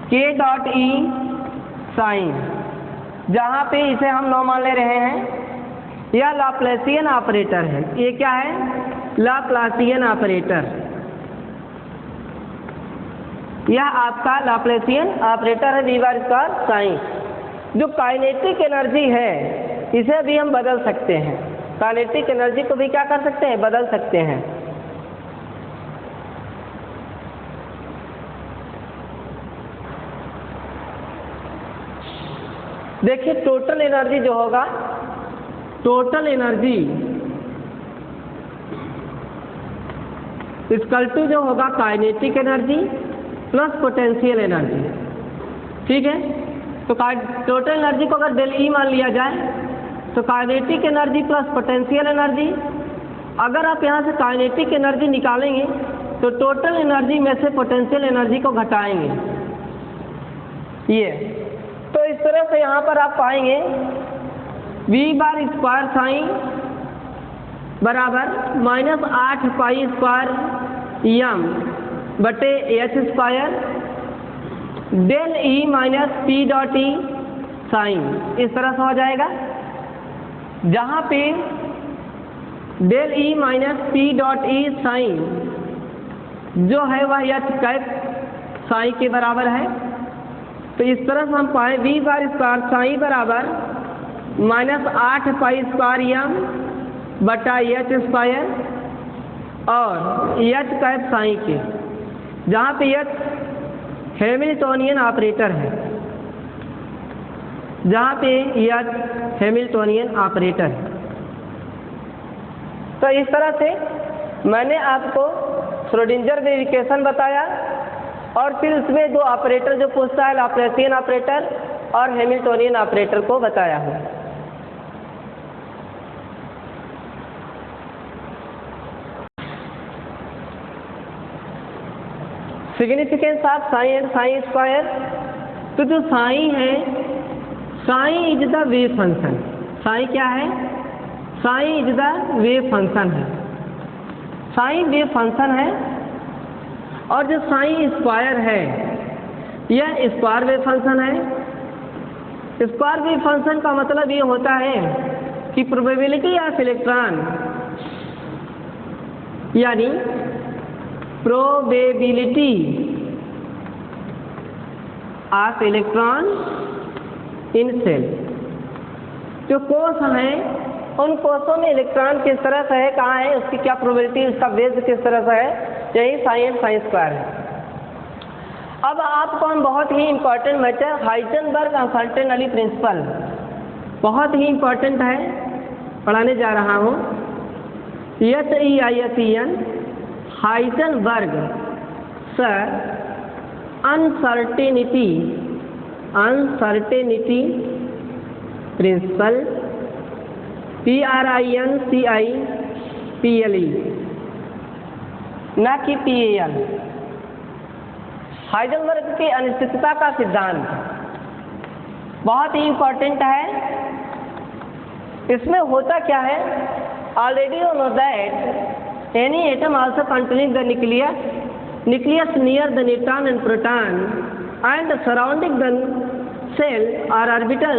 के डॉट ई साइन, जहाँ पे इसे हम 9 मान ले रहे हैं। यह लाप्लासियन ऑपरेटर है, ये क्या है, लाप्लासियन ऑपरेटर, यह आपका लाप्लासियन ऑपरेटर है v बार स्क्वायर साइन। जो काइनेटिक एनर्जी है इसे भी हम बदल सकते हैं, काइनेटिक एनर्जी को भी क्या कर सकते हैं, बदल सकते हैं। देखिए टोटल एनर्जी जो होगा, टोटल एनर्जी इक्वल टू जो होगा kinetic energy plus potential energy, ठीक है। तो टोटल एनर्जी को अगर डेल ई मान लिया जाए तो kinetic energy plus potential energy, अगर आप यहाँ से काइनेटिक एनर्जी निकालेंगे तो टोटल एनर्जी में से पोटेंशियल एनर्जी को घटाएंगे, ये। तो इस तरह से यहाँ पर आप पाएंगे v बार स्क्वायर साइन बराबर -8 पाई स्क्वायर यम बटे H square del E minus P dot E sine, इस तरह से हो जाएगा, जहाँ पे del E minus P dot E sine जो है वह एच कैप साइन के बराबर है। तो इस तरह से हम पाए v बार स्क्वायर साइन बराबर -8 पाई स्क्वायर यम बटा एच स्क्वायर और एच कैप साइन के, जहाँ पे एच हैमिल्टोनियन ऑपरेटर है। जहाँ पे यह हैमिल्टोनियन ऑपरेटर है। तो इस तरह से मैंने आपको श्रोडिंगर वेरिएशन बताया और फिर उसमें दो ऑपरेटर जो पूछता है, लैप्लासियन ऑपरेटर और हैमिल्टोनियन ऑपरेटर को बताया है। Significance of Sai and Sai square. तो जो साई है, Sai is the wave function. Sai क्या है? Sai is the wave function है। साई वेव फंक्शन है और जो साई स्क्वायर है यह स्क्वायर वेव फंक्शन है। स्क्वायर वेव फंक्शन का मतलब ये होता है कि प्रोबेबिलिटी ऑफ इलेक्ट्रॉन, यानी probability of electron in cell, जो कोष हैं उन कोषों में इलेक्ट्रॉन किस तरह से है, कहाँ है, उसकी क्या प्रोबेबिलिटी, उसका बेस किस तरह से है, यही साई एंड साई स्क्वायर है। अब आपको हम बहुत ही important matter Heisenberg uncertainty principle, बहुत ही इंपॉर्टेंट है, पढ़ाने जा रहा हूँ। HEISEN Heisenberg sir uncertainty principle, PRINCIPLE ना कि PAL। हाइजेनबर्ग की अनिश्चितता का सिद्धांत बहुत ही इंपॉर्टेंट है। इसमें होता क्या है, already you know that any atom also containing the nucleus near the neutron and proton and surrounding the cell are orbital.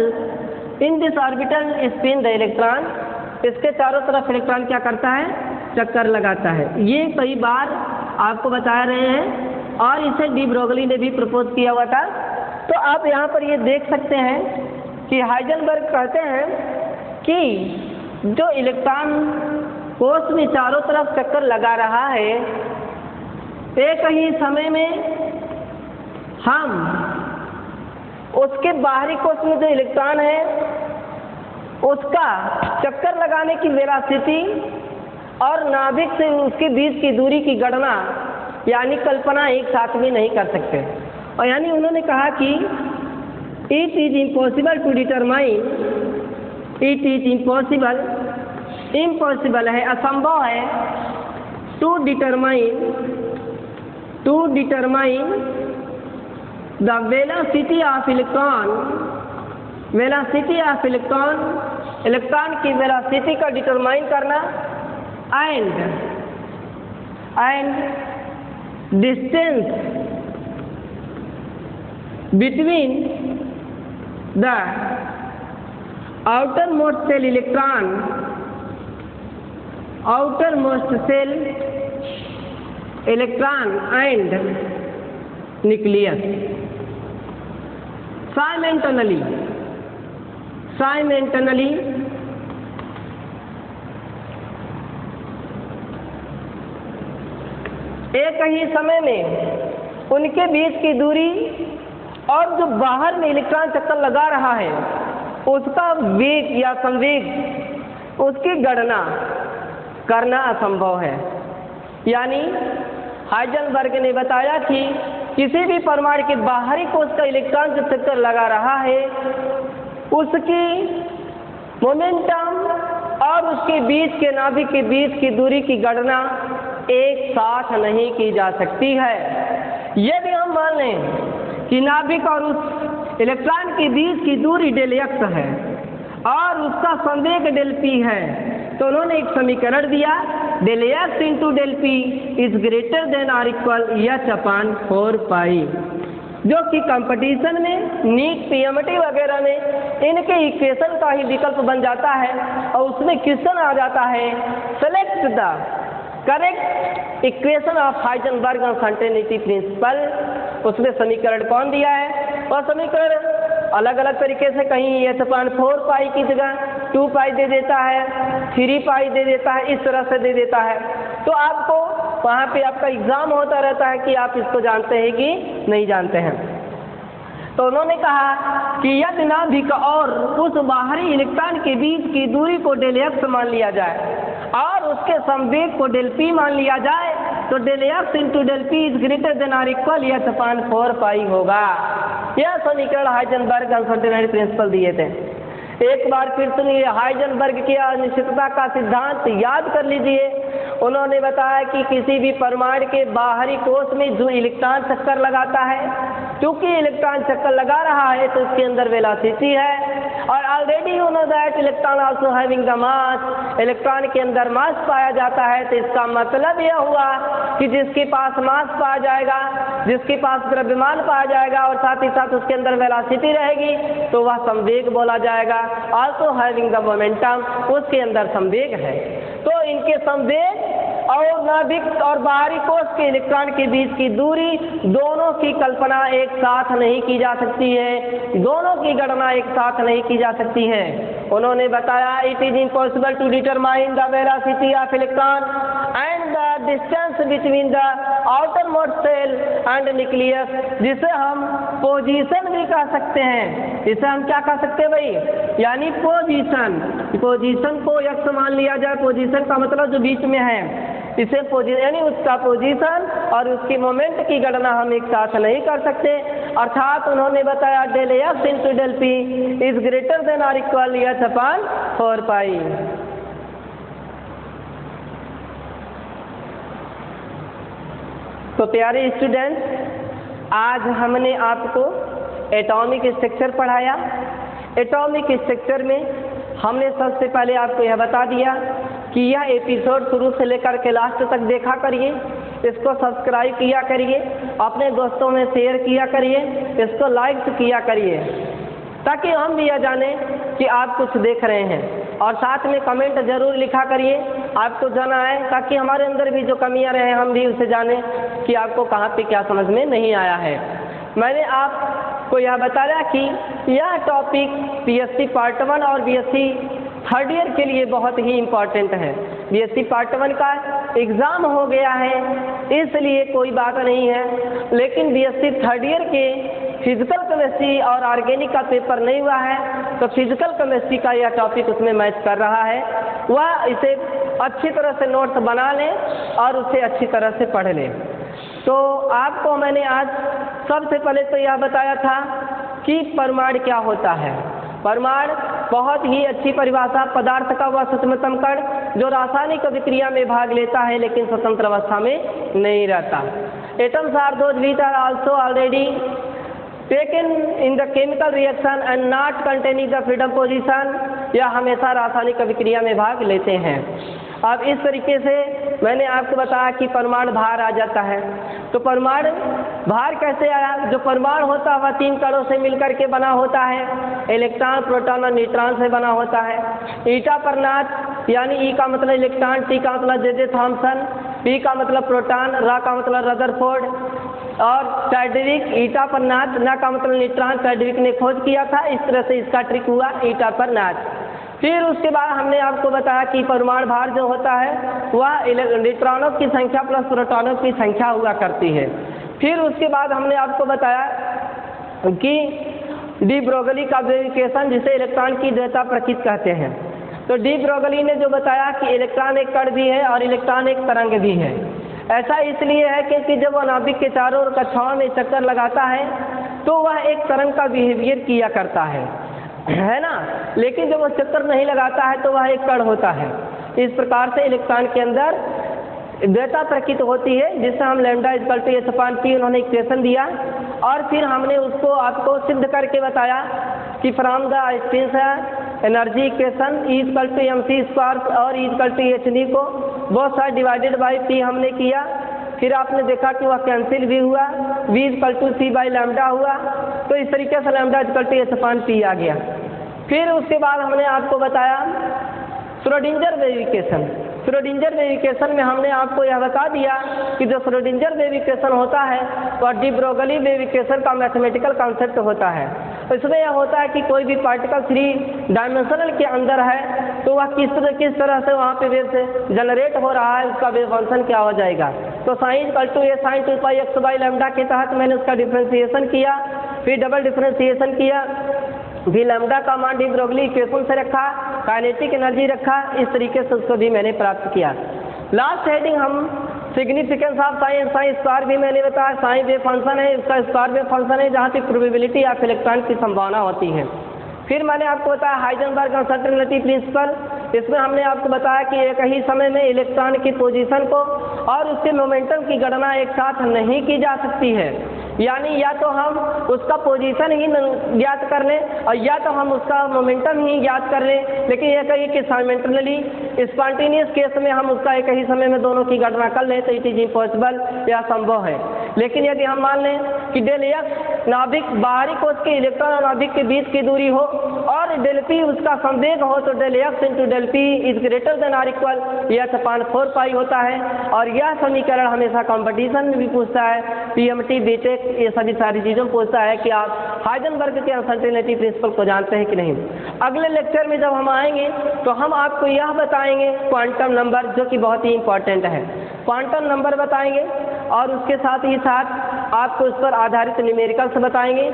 In this orbital spin the electron. इसके चारों तरफ इलेक्ट्रॉन क्या करता है, चक्कर लगाता है। ये कई बार आपको बता रहे हैं और इसे डी ब्रोगली ने भी प्रपोज किया हुआ था। तो आप यहाँ पर ये देख सकते हैं कि हाइजेनबर्ग कहते हैं कि जो इलेक्ट्रॉन कोष में चारों तरफ चक्कर लगा रहा है, एक ही समय में हम उसके बाहरी कोष में जो इलेक्ट्रॉन है उसका चक्कर लगाने की वेलोसिटी और नाभिक से उसके बीच की दूरी की गणना यानी कल्पना एक साथ में नहीं कर सकते। और यानी उन्होंने कहा कि it is impossible to determine, it is impossible है, असंभव है, to determine the velocity of electron की वेलोसिटी का डिटरमाइन करना and distance between the outermost cell electron and nucleus simultaneously एक ही समय में उनके बीच की दूरी और जो बाहर में इलेक्ट्रॉन चक्कर लगा रहा है उसका वेग या संवेग, उसकी गणना करना असंभव है। यानी हाइजेनबर्ग ने बताया कि किसी भी परमाणु के बाहरी कोष का इलेक्ट्रॉन जो चक्कर लगा रहा है उसकी मोमेंटम और उसके बीच के नाभिक के बीच की दूरी की गणना एक साथ नहीं की जा सकती है। यदि हम मान लें कि नाभिक और उस इलेक्ट्रॉन के बीच की दूरी डेल एक्स है और उसका संवेग डेल पी है, तो उन्होंने एक समीकरण दिया, del x into del P is greater than और इक्वल एच अपॉन 4 पाई, जो कि कंपटीशन में नीट पीएमटी वगैरह में इनके इक्वेशन का ही विकल्प बन जाता है और उसमें क्वेश्चन आ जाता है select the correct equation of Heisenberg uncertainty principal. उसमें समीकरण कौन दिया है, और समीकरण अलग अलग तरीके से, कहीं एच अपॉन 4 पाई की जगह 2 पाई दे देता है, 3 पाई दे देता है, इस तरह से दे देता है। तो आपको वहाँ पे आपका एग्जाम होता रहता है कि आप इसको जानते हैं कि नहीं जानते हैं। तो उन्होंने कहा कि यदि नाभिक और उस बाहरी इलेक्ट्रॉन के बीच की दूरी को डेल एक्स मान लिया जाए और उसके संवेग को डेल पी मान लिया जाए तो del x into del P is greater than or equal h upon 4 pi होगा। यह समीकरण हाइजेनबर्ग अनसर्टेनिटी प्रिंसिपल दिए थे। एक बार फिर सुनिए हाइजेनबर्ग की अनिश्चितता का सिद्धांत याद कर लीजिए। उन्होंने बताया कि किसी भी परमाणु के बाहरी कोश में जो इलेक्ट्रॉन चक्कर लगाता है, क्योंकि इलेक्ट्रॉन चक्कर लगा रहा है तो उसके अंदर वेलोसिटी है और already you know that electron also having the mass, electron के अंदर मास पाया जाता है। तो इसका मतलब यह हुआ कि जिसके पास मास पाया जाएगा, जिसके पास द्रव्यमान पाया जाएगा और साथ ही साथ उसके अंदर वेलोसिटी रहेगी तो वह संवेग बोला जाएगा। आल्सो हैविंग द मोमेंटम, उसके अंदर संवेग है। तो इनके संवेग और नाभिक और बाहरी कोश के इलेक्ट्रॉन के बीच की दूरी दोनों की कल्पना एक साथ नहीं की जा सकती है, दोनों की गणना एक साथ नहीं की जा सकती है। उन्होंने बताया it is impossible to determine the velocity of electron and the distance between the outermost shell and nucleus, जिसे हम पोजीशन भी कह सकते हैं। इसे हम क्या कह सकते हैं भाई, यानी पोजीशन। पोजीशन को एक्स मान लिया जाए, पोजीशन का मतलब जो बीच में है, इसे पोजीशन यानी उसका पोजीशन और उसकी मोमेंट की गणना हम एक साथ नहीं कर सकते। अर्थात उन्होंने बताया del x into del P is greater than or equal h upon 4 pi. तो प्यारे स्टूडेंट्स, आज हमने आपको एटॉमिक स्ट्रक्चर पढ़ाया। एटॉमिक स्ट्रक्चर में हमने सबसे पहले आपको यह बता दिया कि यह एपिसोड शुरू से लेकर के लास्ट तक देखा करिए, इसको सब्सक्राइब किया करिए, अपने दोस्तों में शेयर किया करिए, इसको लाइक किया करिए ताकि हम भी यह जाने कि आप कुछ देख रहे हैं। और साथ में कमेंट जरूर लिखा करिए, आपको जाना है ताकि हमारे अंदर भी जो कमियां रहे हम भी उसे जाने कि आपको कहाँ पे क्या समझ में नहीं आया है। मैंने आपको यह बताया कि यह टॉपिक बीएससी पार्ट 1 और बीएससी थर्ड ईयर के लिए बहुत ही इम्पॉर्टेंट है। बीएससी पार्ट 1 का एग्ज़ाम हो गया है इसलिए कोई बात नहीं है, लेकिन बीएससी थर्ड ईयर के फिजिकल केमिस्ट्री और ऑर्गेनिक का पेपर नहीं हुआ है तो फिजिकल केमिस्ट्री का यह टॉपिक उसमें मैच कर रहा है। वह इसे अच्छी तरह से नोट्स बना लें और उसे अच्छी तरह से पढ़ लें। तो आपको मैंने आज सबसे पहले तो यह बताया था कि परमाणु क्या होता है। परमाणु बहुत ही अच्छी परिभाषा, पदार्थ का वह सूक्ष्मतम कण जो रासायनिक अभिक्रिया में भाग लेता है लेकिन स्वतंत्र अवस्था में नहीं रहता। Atoms are those which are also already taken in the chemical reaction and not containing the freedom position, यह हमेशा रासायनिक अभिक्रिया में भाग लेते हैं। अब इस तरीके से मैंने आपको बताया कि परमाणु भार आ जाता है। तो परमाणु भार कैसे आया? जो परमाणु होता है वह 3 कणों से मिलकर के बना होता है, इलेक्ट्रॉन, प्रोटॉन और न्यूट्रॉन से बना होता है। ईटा पर नाथ यानी ई का मतलब इलेक्ट्रॉन, टी का मतलब जे थॉम्सन, पी का मतलब प्रोटॉन, रा का मतलब रदरफोर्ड और टैडविक। ईटा पर नाथ, ना का मतलब न्यूट्रॉन, टैडविक ने खोज किया था। इस तरह से इसका ट्रिक हुआ ईटा पर नाथ। फिर उसके बाद हमने आपको बताया कि परमाणु भार जो होता है वह न्यूट्रॉनों की संख्या प्लस प्रोटॉनों की संख्या हुआ करती है। फिर उसके बाद हमने आपको बताया कि डी ब्रोगली का वेरिफिकेशन, जिसे इलेक्ट्रॉन की द्वैता प्रकृति कहते हैं। तो डी ब्रोगली ने जो बताया कि इलेक्ट्रॉन एक कण भी है और इलेक्ट्रॉन एक तरंग भी है। ऐसा इसलिए है क्योंकि जब वह नाभिक के चारों ओर कक्षाओं में चक्कर लगाता है तो वह एक तरंग का बिहेवियर किया करता है ना, लेकिन जब वो चक्कर नहीं लगाता है तो वह एक कण होता है। इस प्रकार से इलेक्ट्रॉन के अंदर द्वैता प्रकृति होती है जिससे हम lambda equal to H upon p उन्होंने इक्वेशन दिया और फिर हमने उसको आपको सिद्ध करके बताया कि from the Einstein energy equation E equal to m c square और E equal to h d को बहुत सारे डिवाइडेड बाई पी हमने किया। फिर आपने देखा कि वह कैंसिल भी हुआ, v equal to c by lambda हुआ। तो इस तरीके से lambda equal to H upon p आ गया। फिर उसके बाद हमने आपको बताया श्रोडिंगर वेरिफिकेशन। श्रोडिंगर वेरिफिकेशन में हमने आपको यह बता दिया कि जो श्रोडिंगर वेरिफिकेशन होता है वह डी ब्रोगली वेरिफिकेशन का मैथमेटिकल कॉन्सेप्ट होता है। इसमें यह होता है कि कोई भी पार्टिकल 3 डायमेंशनल के अंदर है तो वह किस तरह से वहाँ पे वेव से जनरेट हो रहा है, उसका वेव फंक्शन क्या हो जाएगा। तो sine equal to A sine 2 pi x by lambda के तहत मैंने उसका डिफ्रेंसिएशन किया। फिर डबल डिफरेंशिएशन किया, भी लैम्डा का मान डी ब्रोगली इक्वेशन से रखा, काइनेटिक एनर्जी रखा, इस तरीके से उसको भी मैंने प्राप्त किया। लास्ट हेडिंग हम significance of sine, sine square भी मैंने बताया, साइन वेव फंक्शन है, इसका स्क्वायर वेव फंक्शन है जहाँ पे प्रोबेबिलिटी ऑफ इलेक्ट्रॉन की संभावना होती है। फिर मैंने आपको बताया हाइजेनबर्ग अनसर्टेनिटी प्रिंसिपल, इसमें हमने आपको बताया कि एक ही समय में इलेक्ट्रॉन की पोजीशन को और उसके मोमेंटम की गणना एक साथ नहीं की जा सकती है, यानी या तो हम उसका पोजीशन ही ज्ञात कर लें और या तो हम उसका मोमेंटम ही ज्ञात कर लें, लेकिन यह कहिए कि साइमेंटली स्पॉन्टेनियस केस में हम उसका एक ही समय में दोनों की गणना कर लें तो इट इज इम्पॉसिबल, या संभव है। लेकिन यदि हम मान लें कि डेल एक्स नाभिक बाहरी कोश के इलेक्ट्रॉन और नाभिक के बीच की दूरी हो और डेल पी उसका संवेग हो, तो del x into del P is greater than or equal h/4 pi होता है। और यह समीकरण हमेशा कंपटीशन में भी पूछता है, पीएमटी बीटेक ये सभी सारी चीज़ों पूछता है कि आप हाइजेनबर्ग के अनसर्टेनिटी प्रिंसिपल को जानते हैं कि नहीं। अगले लेक्चर में जब हम आएंगे तो हम आपको यह बताएंगे क्वांटम नंबर, जो कि बहुत ही इंपॉर्टेंट है, क्वांटम नंबर बताएंगे और उसके साथ ही साथ आपको उस पर आधारित न्यूमेरिकल्स बताएंगे।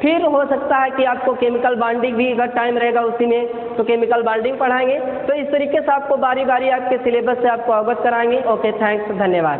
फिर हो सकता है कि आपको केमिकल बॉन्डिंग भी, अगर टाइम रहेगा उसी में तो केमिकल बॉन्डिंग पढ़ाएंगे। तो इस तरीके से आपको बारी बारी आपके सिलेबस से आपको अवगत कराएंगे। ओके, थैंक्स, धन्यवाद।